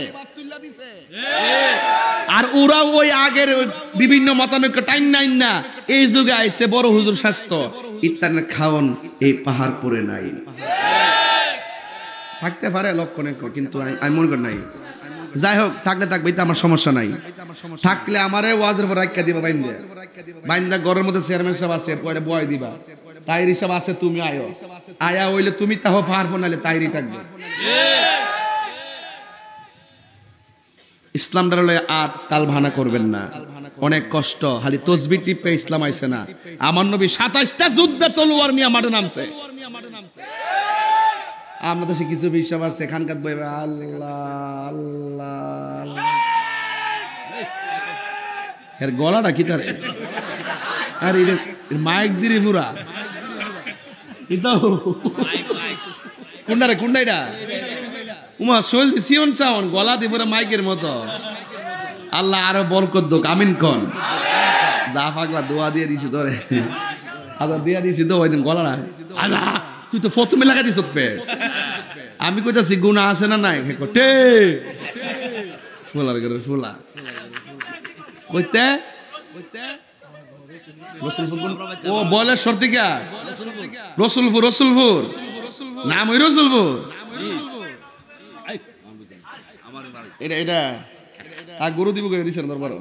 আর ওরা ওই আগের বিভিন্ন মতানৈক্য টাইম নাইন না, এই যুগে আইছে বড় হুজুর স্বাস্থ্য ইত্যাদি খাওন এই পাহাড় পরে নাই। থাকতে পারে লক্ষণে, কিন্তু আমি মনে করি নাই। যাই হোক, থাকলে থাকবে, এটা আমার সমস্যা নাই। থাকলে আমারে ওয়াজের পর রাখা দিবা, বাইন্দা ঘরের মধ্যে চেয়ারম্যান সাহেব আছে, পরে বয় দিবা, তাইরি সব আছে, তুমি আয়া হইলে তুমি তাহ পারবো, নাহলে তাইরি থাকবে। ইসলামটা হলো আর তাল ভানা করবেন না, অনেক কষ্ট। খালি তসবিহ টিপে ইসলাম আইছে না। আমার নবী 27টা যুদ্ধে তলোয়ার নিয়ে মাঠে নামছে। আমরা তো সে কিছু হিসাব আছে, খানকাত বইবে আল্লাহ আল্লাহ। এর গলাটা কি তার আর এর মাইক দিরে পুরা এটা কোনটা রে কোনটা এটা উমা শৈল সিয়ন চাওন গলা দিয়ে পুরা মাইকের মতো আল্লাহ আরো বরকত দোক আমিন কোন যা পাগলা দোয়া দিয়ে দিছি তোরে আদা দিয়া দিছি তো ওইদিন গলা না আল্লাহ তুই তো ফতমে লাগা দিছ ফেস আমি কইতাছি গুনাহ আছে না নাই কটে ফুলার করে ফুলা কইতে ও বলে সর্তিকা রসুলপুর নাম ওই রসুলপুর এটা এটা গরু দিব করে দিছেন দরবার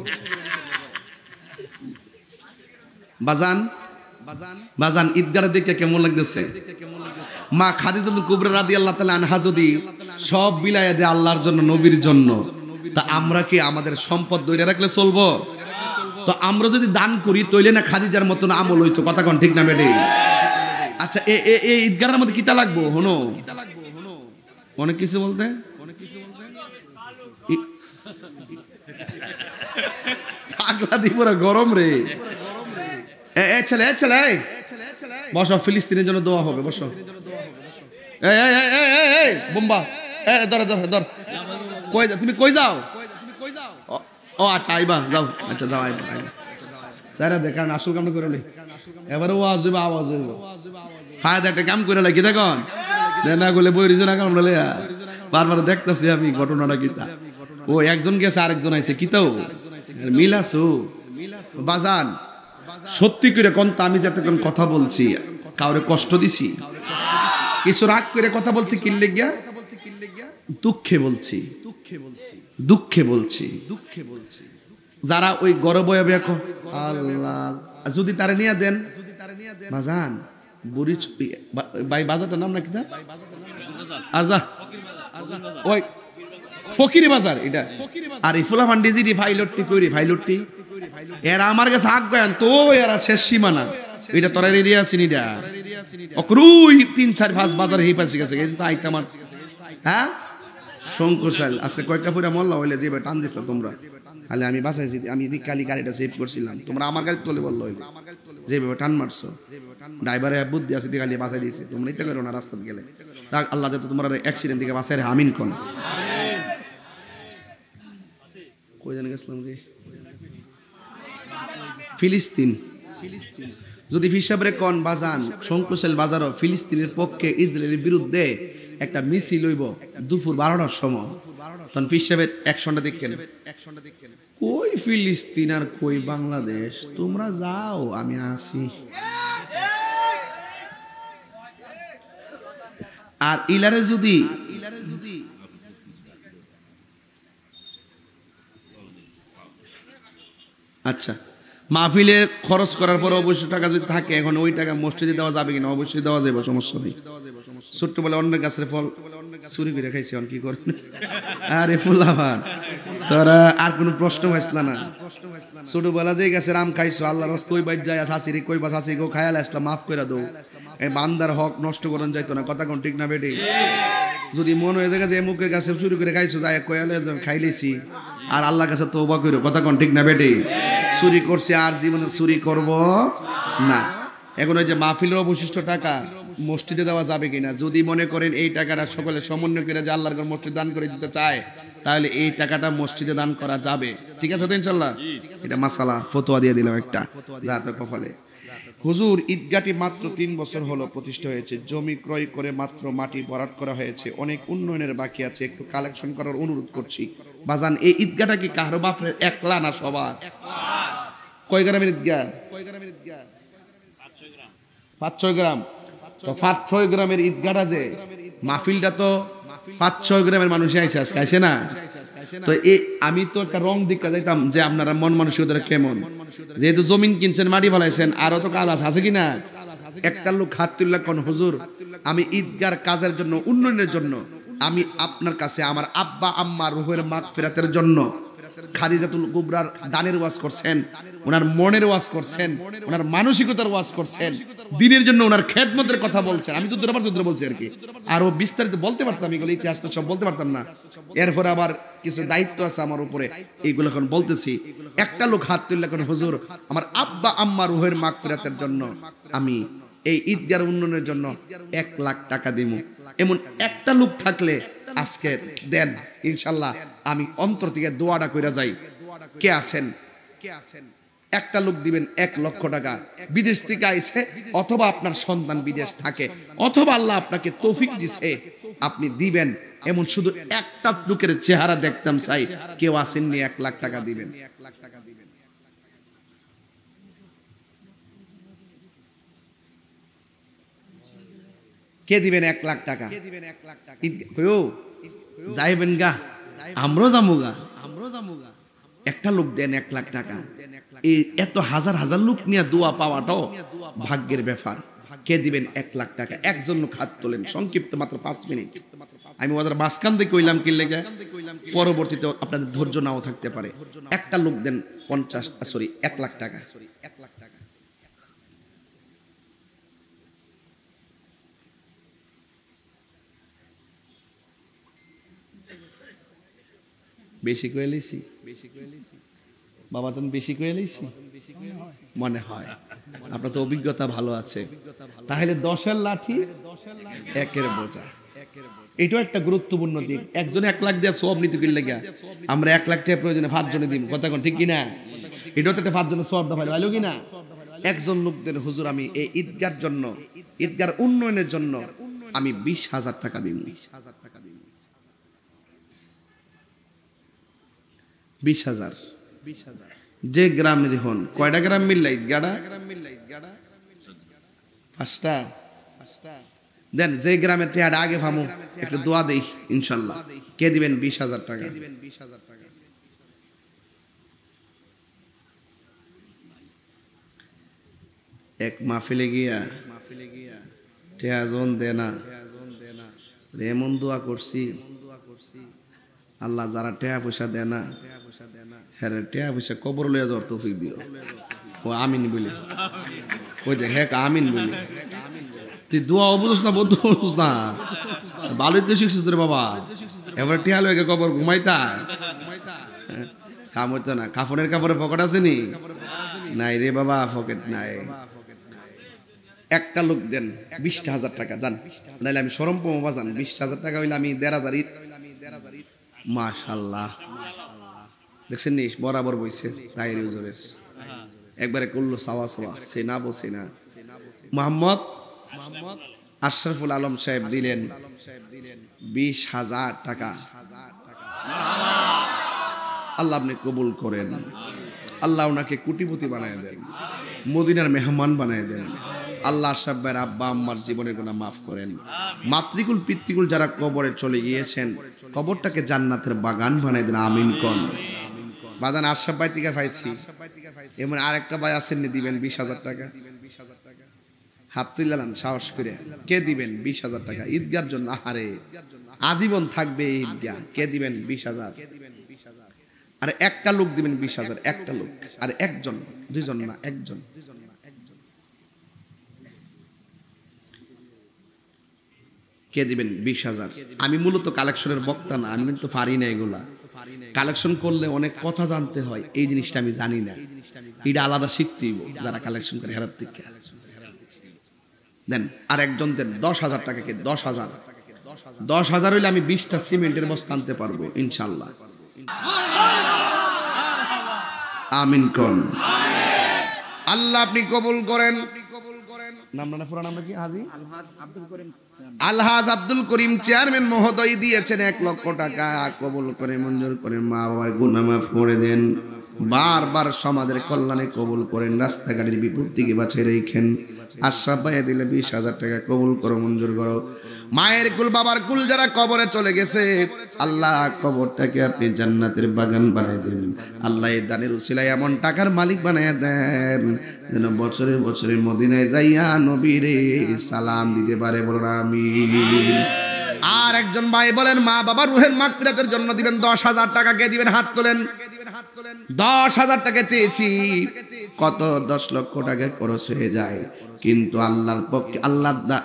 বাজান ঈদগাহের দিকে কেমন লাগতেছে মা খাদিজাতুল কুবরা রাদিয়াল্লাহু তাআলা আনহা যদি সব বিলায়া দেয় আল্লাহর জন্য নবীর জন্য তা আমরা কি আমাদের সম্পদ ধরে রাখলে চলবো তো আমরা যদি দান করি তইলে না খাদিজার মতন আমল হইতো কথা কোন ঠিক না বেডি আচ্ছা এই ঈদগাহের মধ্যে কিতা লাগবো হনো অনেক কিছু বলতে পাগলা দিবরা গরম রে ছেলে বসো ফিলিস্তিনের জন্য দোয়া হবে বসো বোম্বা ধর কই যাও তুমি কই যাও ও আচ্ছা আইবা যাও আচ্ছা যাও আইবা স্যার দেখান আসল কাম করে এবারে আওয়াজ হইব ফায়দা একটা কাম করে কি দেখুন না গলে বই রিজন কাম বলে বারবার দেখতেছি আমি ঘটনাটা কিতা ও একজন গেছে আরেকজন আইছে কিতাও মিল আছো বাজান সত্যি করে কোন আমি যতক্ষণ কথা বলছি কাউরে কষ্ট দিছি কিছু রাগ করে কথা বলছি কিল্লে গিয়া দুঃখে বলছি যারা ওই গরব বয়াবে আল্লাহ যদি তারে নিয়ে দেন বাজান বুড়ি ভাই বাজারটার নাম না কিতা আজা ওই ফকিরি বাজার এটা আর এই ফুলা ফান্ডি জি ফাইলটি এরা আমার কাছে আগ গায়ন তো এরা শেষ সীমানা এটা তোরা এরিয়া আসিনিডা অকরুই 3-4-5 বাজার হেই পাশে গেছে কিন্তু আইতা আমার হ্যাঁ সংকোচাল আজকে কয়েকটা ফুরা মোল্লা হইলে যে টান দিছলা তোমরা খালি আমি বাঁচাইছি আমি এদিক কালি গাড়িটা সেভ করছিলাম তোমরা আমার গাড়ি তোলে বললো হইলে যেভাবে টান মারছো ড্রাইভারে বুদ্ধি আছে দিয়ে খালি বাঁচাই দিয়েছে তোমরা ইতে করো না রাস্তায় গেলে আল্লাহ যাতে তোমার অ্যাক্সিডেন্ট থেকে বাঁচাই রে আমিন কোন কই জানি গেছিলাম রে ফিলিস্তিন যদি হিসাবে কোন বাজান সংকোচল বাজারও ফিলিস্তিনের পক্ষে ইসরায়েলের বিরুদ্ধে একটা মিছিল হইব দুপুর 12টার সময় তখন হিসাবের অ্যাকশনটা দেখেন কই ফিলিস্তিন আর কই বাংলাদেশ তোমরা যাও আমি আসি আর ইলারে যদি আচ্ছা মাহফিলে খরচ করার পর অবশ্যই টাকা যদি থাকে এখন ওই টাকা মসজিদে দেওয়া যাবে কিনা অবশ্যই দেওয়া যাবে সমস্যা নেই ছোট্ট বলে অন্য গাছের ফল চুরি করে খাইছে কি করেন আরে ফুলাভান তোরা আর কোনো প্রশ্ন আসলা না ছোটবেলা যে গাছের আম খাইছো আল্লাহর রাস্তায় কই বাইর যায় শাশিরে কই বা শাশি গো খায়াল আসলা মাফ করে দাও এই বান্দার হক নষ্ট করন যাইতো না কথা কোন ঠিক না বেটি যদি মন হয়ে যায় যে মুখের গাছে চুরি করে খাইছো যায় কয়ালে খাইলেছি আর আল্লাহর কাছে তওবা কইরো কথা কোন ঠিক না বেটি চুরি করছে আর জীবনে চুরি করব না এখন ওই যে মাহফিলের অবশিষ্ট টাকা মসজিদে দেওয়া যাবে কিনা যদি মনে করেন এই টাকাটা সকলে সমন্বয় করে যে আল্লাহর ঘর মসজিদ দান করে দিতে চায় তাহলে এই টাকাটা মসজিদে দান করা যাবে ঠিক আছে তো ইনশাআল্লাহ এটা মাসালা ফতোয়া দিয়ে দিলাম একটা যাতে কপালে হুজুর ঈদগাহটি মাত্র 3 বছর হলো প্রতিষ্ঠা হয়েছে জমি ক্রয় করে মাত্র মাটি ভরাট করা হয়েছে অনেক উন্নয়নের বাকি আছে একটু কালেকশন করার অনুরোধ করছি বাজান এই ঈদগাহটা কি কারো বাপের একলা না সবার কয় গ্রামের ঈদগাহ 5-6 গ্রাম তো 5-6 গ্রামের ঈদগাহটা যে মাহফিলটা তো 5-6 গ্রামের মানুষ আইছে না তো এই আমি তো একটা রং দিকটা যাইতাম যে আপনারা মন মানসিকতা কেমন যেহেতু জমিন কিনছেন মাটি ফলাইছেন আরো তো কাজ আছে কিনা একটা লোক হাত তুললা কোন হুজুর আমি ঈদগাহর কাজের জন্য উন্নয়নের জন্য আমি আপনার কাছে আমার আব্বা আম্মা রুহের মাগফিরাতের জন্য খাদিজাতুল কুবরার দানের ওয়াজ করছেন ওনার মনের ওয়াজ করছেন ওনার মানসিকতার ওয়াজ করছেন দিনের জন্য ওনার খেদমতের কথা বলছেন আমি তো দুবার চৌদ্র বলছি আর কি আরো বিস্তারিত বলতে পারতাম এগুলো ইতিহাস তো সব বলতে পারতাম না এরপরে আবার কিছু দায়িত্ব আছে আমার উপরে এইগুলো এখন বলতেছি একটা লোক হাত তুললে কোন হুজুর আমার আব্বা আম্মা রুহের মাগফিরাতের জন্য আমি এই ঈদগার উন্নয়নের জন্য 1 লাখ টাকা দিব, এমন একটা লোক থাকলে আজকে দেন, ইনশাআল্লাহ আমি অন্তর থেকে দোয়াটা কইরা যাই। কে আছেন? একটা লোক দিবেন 1 লক্ষ টাকা, বিদেশ থেকে আইছে অথবা আপনার সন্তান বিদেশ থাকে অথবা আল্লাহ আপনাকে তৌফিক দিছে আপনি দিবেন, এমন শুধু একটা লোকের চেহারা দেখতাম চাই। কেউ আসেননি 1 লাখ টাকা দিবেন? কে দিবেন 1 লাখ টাকা? যাইবেন গা, আমরাও যামুগা। একটা লোক দেন 1 লাখ টাকা। এই এত হাজার হাজার লোক নিয়ে দোয়া পাওয়াটাও ভাগ্যের ব্যাপার। কে দিবেন 1 লাখ টাকা? একজন লোক হাত তোলেন, সংক্ষিপ্ত মাত্র 5 মিনিট। আমি ওদের মাঝখান দিয়ে কইলাম কি লেগে, পরবর্তীতে আপনাদের ধৈর্য নাও থাকতে পারে। একটা লোক দেন 1 লাখ টাকা। বেশি করে লইছি বাবাজান, বেশি করে লইছি মনে হয়। আপনার তো অভিজ্ঞতা ভালো আছে। তাহলে 10-এর লাঠি 1-এর বোঝা, এটাও একটা গুরুত্বপূর্ণ দিক। একজনে 1 লাখ দিয়ে সব নিতে গেলে আমরা 1 লাখ টাকা প্রয়োজনে 5 জনে দিব, কথা কোন ঠিক কিনা? এটাও তো 5 জনের সব ভালো ভালো কিনা? একজন লোকদের হুজুর আমি এই ঈদগার জন্য, ঈদগার উন্নয়নের জন্য আমি 20,000 টাকা দিব। 20,000 যে গ্রামের হন। কয়টা গ্রাম মিললাই গাড়া? 5টা দেন। যে গ্রামের টেয়াটা আগে ফামু একটু দোয়া দেই ইনশাল্লাহ। কে দিবেন 20,000 টাকা? এক মাহফিলে গিয়া টেয়া জন দেনা এমন দোয়া করছি, আল্লাহ যারা টেয়া পয়সা দেয় না হ্যাঁ টেয়া পয়সা কবর লইয়া যাওয়ার তৌফিক দিও। ও আমিন বলি, ওই যে হ্যাঁ আমিন বলি। তুই দোয়া বুঝছ না, বন্ধু বুঝ না, ভালোই তো শিখছিস রে বাবা। এবার টেয়া লইয়া কবর ঘুমাইতা কাম হইতো না। কাফনের কাপড়ে পকেট আছে নি? নাই রে বাবা, পকেট নাই। একটা লোক দেন 20,000 টাকা যান, নাইলে আমি শরম পাবো বাজান। 20,000 টাকা হইলে আমি 1,500। মাশাআল্লাহ, দেখছেন নি বরাবর বইছে তাই হুজুরের একবারে করলো সাওয়া সাওয়া। সেনা বসেনা মোহাম্মদ আশরাফুল আলম সাহেব দিলেন 20,000 টাকা। আল্লাহ আপনি কবুল করেন, আল্লাহ ওনাকে কোটিপতি বানায় দেন, মদিনার মেহমান বানায় দেন। আল্লাহ সাহেবের আব্বা আম্মার জীবনের গুনাহ মাফ করেন। মাতৃকুল পিতৃকুল যারা কবরে চলে গিয়েছেন, কবরটাকে জান্নাতের বাগান বানায় দেন। আমিন কোন বাদান। আশরাফ ভাই থেকে পাইছি, এমন আরেকটা ভাই আছেন দিবেন 20,000 টাকা। হাত তুললেন সাহস করে। কে দিবেন 20,000 টাকা ঈদগার জন্য? আরে আজীবন থাকবে এই ঈদগাহ। কে দিবেন 20,000? আরে একটা লোক দিবেন 20,000, একটা লোক। আর একজন, দুইজন না, একজন। কে দিবেন 20,000? আমি মূলত কালেকশনের বক্তা না, আমি কিন্তু পারি না এগুলা। কালেকশন করলে অনেক কথা জানতে হয়, এই জিনিসটা আমি জানি না। এটা আলাদা শিখতেই যারা কালেকশন করে হেরাত থেকে দেন। আর একজন দেন 10,000 টাকা। কে 10,000? 10,000 হইলে আমি 20টা সিমেন্টের বস্তা আনতে পারবো ইনশাল্লাহ। আমিন কোন। আল্লাহ আপনি কবুল করেন। নামটা পুরো নামটা কি? হাজী আলহাজ আব্দুল করিম চেয়ারম্যান মহোদয় দিয়েছেন 1 লক্ষ টাকা। কবুল করে মঞ্জুর করে মা বাবার গুনাহ মাফ করে দেন। বারবার সমাজের কল্যাণে কবুল করেন, রাস্তাঘাটের বিপদ থেকে বাঁচিয়ে রেখেন। আশরাফ ভাই দিলে 20,000 টাকা। কবুল করো, মঞ্জুর করো। মায়ের কুল বাবার কুল যারা কবরে চলে গেছে, আল্লাহ কবরটাকে আপনি জান্নাতের বাগান বানায় দেন। আল্লাহ এই দানের উসিলায় এমন টাকার মালিক বানায় দেন যেন বছরে বছরে মদিনায় যাইয়া নবীরে সালাম দিতে পারে। বলুন আমিন। আর একজন ভাই বলেন মা বাবা রুহের মাগফিরাতের জন্য দিবেন 10,000 টাকা। কে দিবেন? হাত তোলেন। 10,000 টাকা চেয়েছি। কত 10 লক্ষ টাকা খরচ হয়ে যায়, কিন্তু আল্লাহর পক্ষে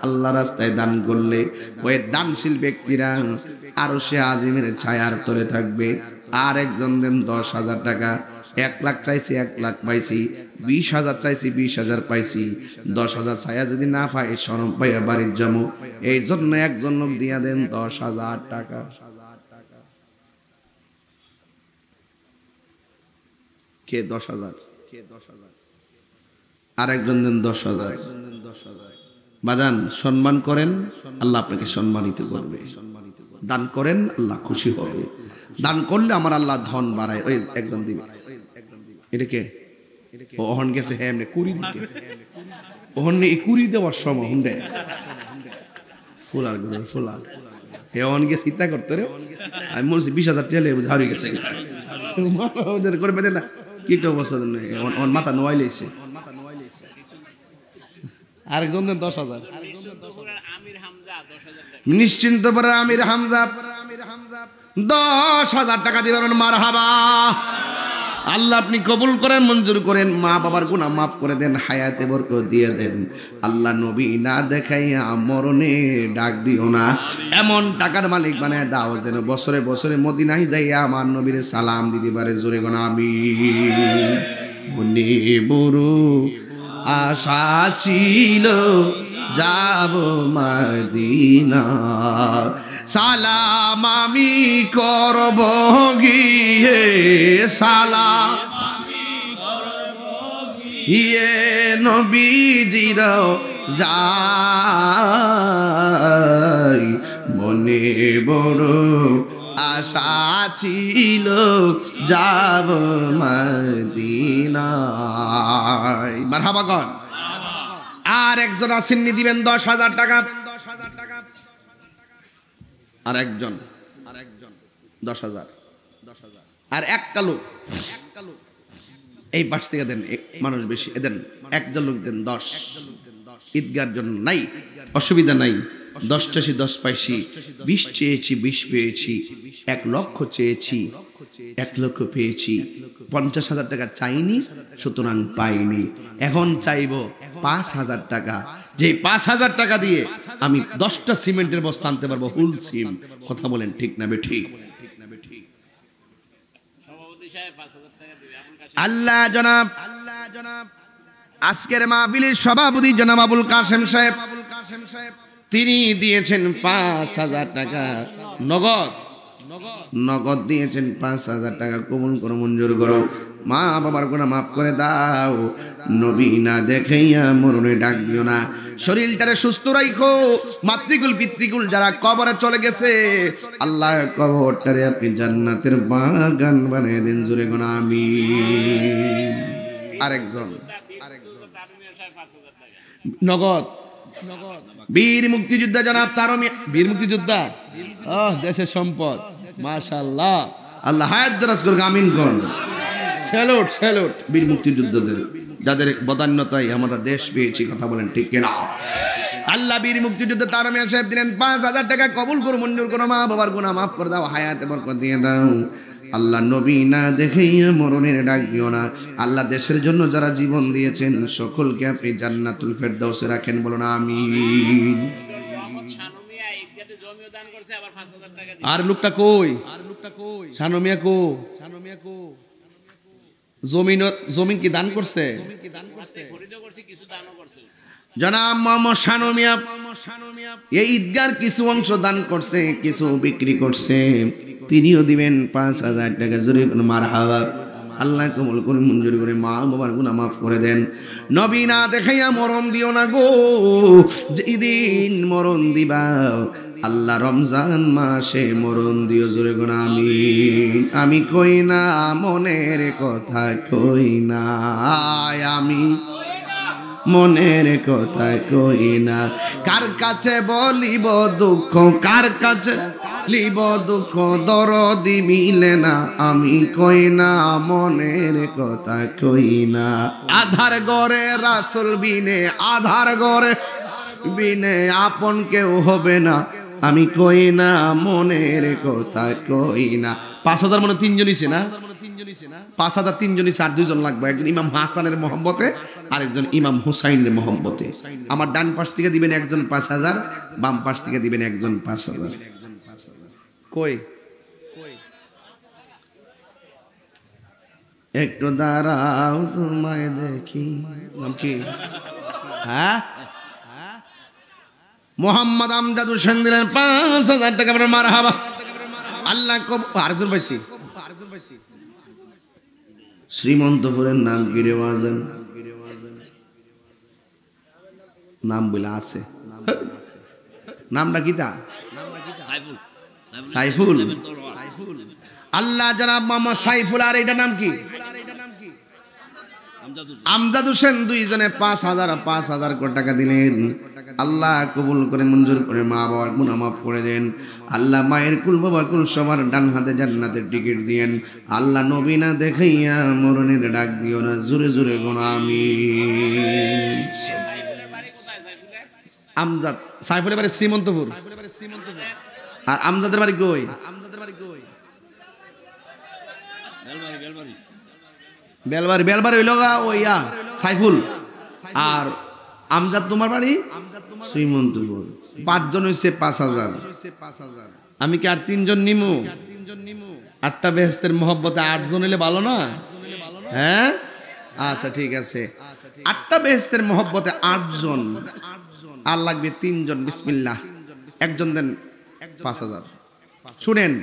আল্লাহ রাস্তায় দান করলে ওই দানশীল ব্যক্তিরা আরশে আজিমের ছায়ার তলে থাকবে। আর একজন দেন 10,000 টাকা। 1 লাখ চাইছি 1 লাখ পাইছি, 20,000 চাইছি 20,000 পাইছি, 10,000 ছায়া যদি না পাই শরম পাইয়া বাড়ির যাবো, এই জন্য একজন লোক দিয়া দেন 10,000 টাকা। কে 10,000? আর একজন দেন 10,000। বাজান সম্মান করেন, আল্লাহ আপনাকে সম্মানিত করবে। দান করেন, আল্লাহ খুশি হবে। দান করলে আমার আল্লাহ ধন বাড়ায়। ওই একজন দিবে, এটা কে? ওহন গেছে, হ্যাঁ এমনি কুড়ি দিতেছে, ওহন এই কুড়ি দেওয়ার সময় হুন্ডে ফুলাল গুলোর ফুলাল হেওয়ান গিয়ে চিন্তা করতে রে। আমি বলছি 20,000 টেলে হারিয়ে গেছে ওদের করে বেঁধে না কিটা অবস্থা মাথা নোয়াই লেছে। আরেকজন দেন 10,000। নিশ্চিন্ত করে আমির হামজা 10,000 টাকা দিবেন। মারহাবা। আল্লাহ আপনি কবুল করেন, মঞ্জুর করেন। মা বাবার গুনাহ মাফ করে দেন, হায়াতে বরকত দিয়ে দেন। আল্লাহ নবী না দেখাইয়া মরণে ডাক দিও না, এমন টাকার মালিক বানায় দাও যেন বছরে বছরে মদিনায় যাইয়া আমার নবীর সালাম দিতে পারে। জোরে গোনা আমিন। মনে বড় আশা ছিল যাব মদিনা, সালাম আমি করব গিয়ে, সালাম ইয়ে নবীজির যাই। মনে বড় আশা ছিল যাব মদিনায়। মারহাবা গণ। আর একজন আসেননি, দিবেন 10,000 টাকা। আর একজন 10,000। আর একটা লোক এই পাশ থেকে দেন, মানুষ বেশি দেন, একজন লোক দেন 10। ঈদগার জন্য নাই, অসুবিধা নাই। 10 চেয়েছি 10 পাইছি, 20 চেয়েছি 20 পেয়েছি, 1 লক্ষ চেয়েছি 1 লক্ষ পেয়েছি। 50,000 টাকা চাইনি, সুতরাং পাইনি। এখন চাইব 5,000 টাকা, যে 5,000 টাকা দিয়ে আমি 10টা সিমেন্টের বস্তা আনতে পারবো, হুল সিম। কথা বলেন ঠিক না বেঠিক? আল্লাহ জনাব আজকের মাহফিলের সভাপতি জনাব আবুল কাসেম সাহেব, তিনি দিয়েছেন 5,000 টাকা নগদ দিয়েছেন। 5,000 টাকা কবুল করো, মঞ্জুর করো। মা বাবার গুনাহ মাফ করে দাও। নবী না দেখাইয়া মরণে ডাক দিও না। শরীরটারে সুস্থ রাখো। মাতৃকুল পিতৃকুল যারা কবরে চলে গেছে, আল্লাহ কবরটারে আপনি জান্নাতের বাগান বানিয়ে দেন। জোরে গোনা আমিন। আরেকজন নগদ বীর মুক্তিযোদ্ধা জনাব তারমি, বীর মুক্তিযোদ্ধা দেশের সম্পদ। মাশাআল্লাহ, আল্লাহ হায়াত দারাজ করুক। আমিন কোন। স্যালুট স্যালুট বীর মুক্তিযোদ্ধাদের, যাদের বদান্যতায় আমরা দেশ পেয়েছি। কথা বলেন ঠিক কিনা? আল্লাহ বীর মুক্তিযোদ্ধা তারমি সাহেব দিলেন 5,000 টাকা। কবুল করো, মঞ্জুর করো। মা বাবার গুনাহ মাফ করে দাও, হায়াতে বরকত দিয়ে দাও। আল্লাহ নবী না দেখাইয়া মরণের ডাক দিও না। আল্লাহ দেশের জন্য যারা জীবন দিয়েছেন সকলকে আপনি জান্নাতুল ফেরদাউসে রাখেন। বলো না আমিন। আর লোকটা কই? সানমিয়া কো? জমিন কি দান করছে? জনাব মোহাম্মদ সানমিয়া এই ঈদগার কিছু অংশ দান করছে, কিছু বিক্রি করছে। তিনিও দিবেন 5,000 টাকা। জোরে মারহাবা। আল্লাহ কবুল করে, মঞ্জুর করে। মা বাবার গুনাহ মাফ করে দেন। নবী না দেখাইয়া মরণ দিও না গো। যেদিন মরণ দিবা আল্লাহ রমজান মাসে মরণ দিও। জোরে গোনা আমিন। আমি কই না মনের কথা, কই না আমি মনের কথা, কই না কার কাছে বলিব দুঃখ, কার কাছে লিব দুঃখ, দরদি মিলে না। আমি কই না মনের কথা, কই না। আধার ঘরে রাসূল বিনে, আধার ঘরে বিনে আপন কেউ হবে না। আমি কই না মনের কথা, কই না। 5,000 মনে 3 জন ইছে না? 5,000 3 জন ইছে, আর 2 জন লাগবে। একজন ইমাম হাসানের মহব্বতে, আরেকজন ইমাম হুসাইনের মহব্বতে। আমার ডান পাশ থেকে দিবেন একজন 5,000, বাম পাশ থেকে দিবেন একজন 5,000। কই একটু দাঁড়াও তোমায় দেখি। নাম কি? হ্যাঁ, মোহাম্মদ আমজাদ হোসেন দিলেন 5,000 টাকা। মারহাবা। আল্লাহ আরেকজন পাইছি, শ্রীমন্তপুরের নাম কি রে বাজান? নাম বলে আছে, নামটা কি তা? সাইফুল। আল্লাহ জনাব মোহাম্মদ সাইফুল। আর এটা নাম কি? আমজাদ হোসেন। দুইজনে 5,000 কোটি টাকা দিলেন। আল্লাহ কবুল করে মঞ্জুর করে মা বাবার গুনাহ মাফ করে দেন। আল্লাহ মায়ের কুল বাবার কুল সবার ডান হাতে জান্নাতের টিকিট দিয়েন। আল্লাহ নবী না দেখাইয়া মরণের ডাক দিও না, জোরে জোরে গোনা আমিন। আমজাদ সাইফুলের বাড়ি শ্রীমন্তপুর। আর আমজাদের বাড়ি কই? বেলবাড়ি। বেলবাড়ি হইল ওইয়া সাইফুল। আর আমজাদ তোমার বাড়ি শ্রীমন্তপুর। 5 জন হইছে 5,000। আমি কি আর 3 জন নিমু? 8টা বেহেশতের মহব্বতে 8 জন হইলে ভালো না? হ্যাঁ, আচ্ছা ঠিক আছে। 8টা বেহেশতের মহব্বতে 8 জন। আর লাগবে 3 জন। বিসমিল্লাহ। একজন দেন 5,000। শুনেন,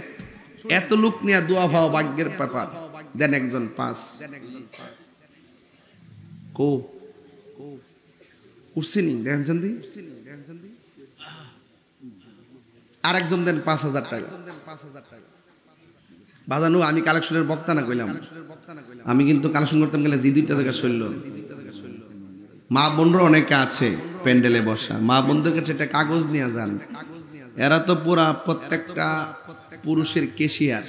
এত লোক নিয়ে দোয়া ভাও ভাগ্যের ব্যাপার। দেন একজন 5। কো উঠছিনি দেখেন দি। আর একজন দেন 5,000 টাকা। বাজানো আমি কালেকশনের বক্তা না কইলাম। আমি কিন্তু কালেকশন করতাম গেলে যে 2টা জায়গা শৈল। মা বোনরা অনেকে আছে প্যান্ডেলে বসা। মা বোনদের কাছে একটা কাগজ নিয়ে যান। এরা তো পুরা প্রত্যেকটা পুরুষের কেশিয়ার।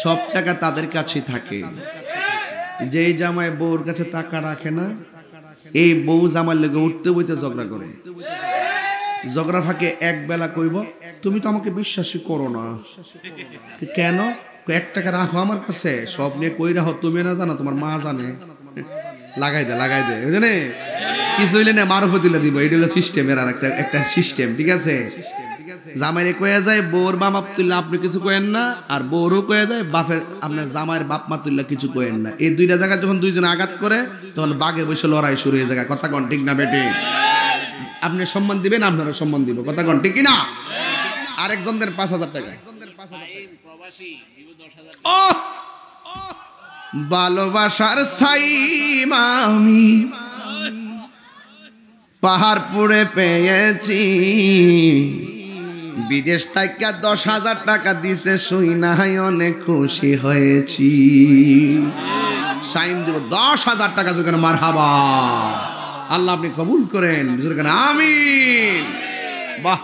সব টাকা তাদের কাছে থাকে। যেই জামাই বউর কাছে টাকা রাখে না, এই বউ জামার লেগে উঠতে বইতে ঝগড়া করে। ঝগড়া ফাঁকে এক বেলা কইব, তুমি তো আমাকে বিশ্বাসই করো না। কেন? 1 টাকা রাখো আমার কাছে, সব নিয়ে কই রাখো, তুমি না জানো, তোমার মা জানে। লাগাই দে বুঝলে, কিছু হইলে না মারফত তুলে দিব। এটা হলো সিস্টেমের আর একটা সিস্টেম। ঠিক আছে, জামাইরে কয়ে যায় বউর মা বাপ তুললে আপনি কিছু কয়েন না, আর বউরও কয়ে যায় বাপের আপনার জামাইয়ের বাপ মা তুললে কিছু কয়েন না। এই 2টা জায়গায় যখন 2 জন আঘাত করে, তখন বাঘে বসে লড়াই শুরু হয়ে যায়। কথা কন ঠিক না বেটি? আপনি সম্মান দিবেন, আপনারা সম্মান দিব। কথা কন ঠিক কিনা? আরেকজন দেন 5,000 টাকা। ভালোবাসার সাইমা আমি পাহাড়পুরে পেয়েছি। বিদেশ থেকে 10,000 টাকা দিছে, শুই নাই অনেক খুশি হয়েছি। সাইন দেব 10,000 টাকা। যেখানে মারহাবা। আল্লাহ আপনি কবুল করেন। যেখানে আমিন। বাহ,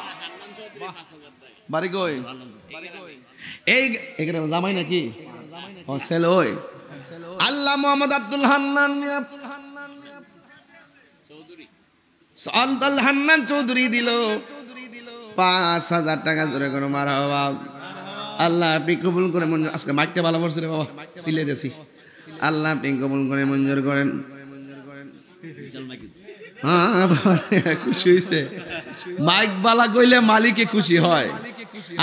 বাড়ি কই? এই এখানে জামাই নাকি? ও ছেলে। ওই আল্লাহ মোহাম্মদ আব্দুল হান্নান চৌধুরী দিল 5,000 টাকা। জোরে করে মারহাবা। আল্লাহ আপনি কবুল করে মঞ্জুর। আজকে মাইকটা ভালো পড়ছে রে বাবা, সিলে দেছি। আল্লাহ আপনি কবুল করে মঞ্জুর করেন। হ্যাঁ বাবা, খুশি হয়েছে। মাইক বালা কইলে মালিকে খুশি হয়,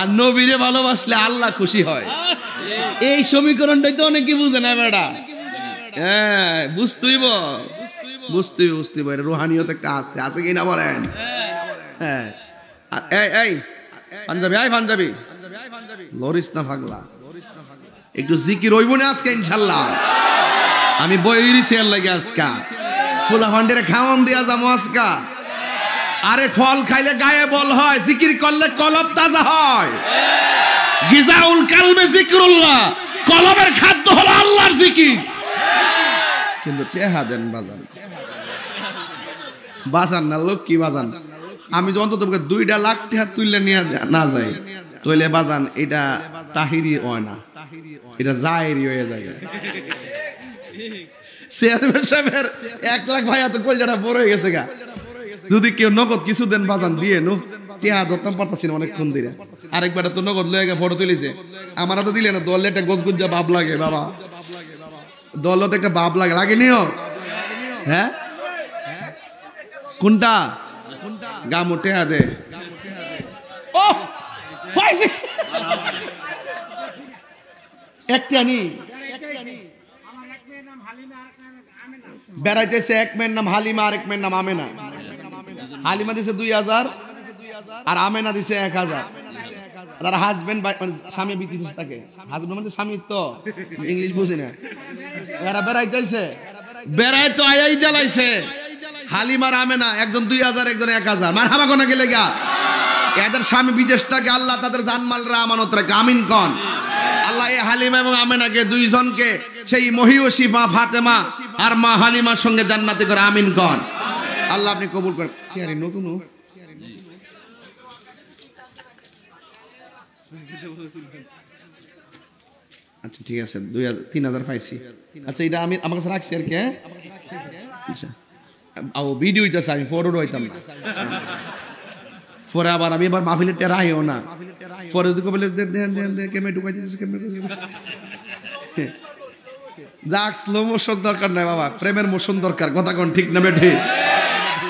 আর নবীরে ভালোবাসলে আল্লাহ খুশি হয়। এই সমীকরণটাই তো অনেকে বুঝে না বেটা। হ্যাঁ, বুঝতেইব। এটা রুহানিয়ত একটা আছে কি না বলেন? হ্যাঁ। এই পাঞ্জাবি লরিস না পাগলা, একটু জিকির হইব না আজকে ইনশাআল্লাহ। আমি বইরি শেয়ার লাগে আজকা ফুলা ভান্ডারে খাওয়ান দিয়া যাবো আজকা। আরে ফল খাইলে গায়ে বল হয়, জিকির করলে কলব তাজা হয়। গিজাউল কালবে জিকরুল্লাহ, কলবের খাদ্য হলো আল্লাহর জিকির। কিন্তু টেহা দেন বাজান না লক্ষ্মী বাজান। আমি যখন তোকে 2 লাখ টাকা তুললে নিয়ে না যাই, তইলে বাজান এটা তাহিরি হয় না, এটা জাহেরি হয়ে যায়। চেয়ারম্যান সাহেবের 1 লাখ ভাইয়া তো কলজাটা বড় হয়ে গেছে গা। যদি কেউ নগদ কিছু দেন বাজান দিয়ে নো, টেহা ধরতাম পারতাছি না অনেকক্ষণ ধরে। আরেকবার তো নগদ লয়ে গিয়ে ফটো তুলেছে। আমারা তো দিলে না, দলে একটা গজগুজা ভাব লাগে বাবা। দলত একটা ভাব লাগে নিও। হ্যাঁ, কোনটা গামো টেহা দে। ও পাইছি একটা নি বেড়াইতেছে, এক মেয়ের নাম হালিমা আর এক মেয়ের নাম আমেনা। হালিমা দিছে 2000 আর আমেনা দিছে 1000। তার হাজবেন্ড স্বামী বিক্রি তাকে, হাজবেন্ড মানে স্বামী, তো ইংলিশ বুঝি না। এরা বেড়াইতেছে, বেড়াই তো আয়াই জ্বালাইছে। হালিমার আমেনা একজন 2000 একজন 1000। মারহাবা কোনা গেলে গা, এদের স্বামী বিদেশ থাকে, আল্লাহ তাদের জানমালরা আমানত রাখে, আমিন কোন। আল্লাহ এই হালিমা এবং আমেনাকে দুইজনকে সেই মহিয়সী মা ফাতেমা আর মা হালিমার সঙ্গে জান্নাতে করে, আমিন কোন। আল্লাহ আপনি কবুল করেন। কি আরে নতুন, আচ্ছা ঠিক আছে, 3000 পাইছি। আচ্ছা এটা আমি আমার কাছে রাখছি আর কি। আচ্ছা ভিডিও হইতেছে, আমি ফটো হইতাম না পরে, আবার আমি এবার মাহফিলের টেরা আইও না পরে যদি কবলে ক্যামেরা ঢুকাই দিতেছে, যাক স্লো মোশন দরকার নাই বাবা, প্রেমের মোশন দরকার। কথা কোন ঠিক না বেঠে?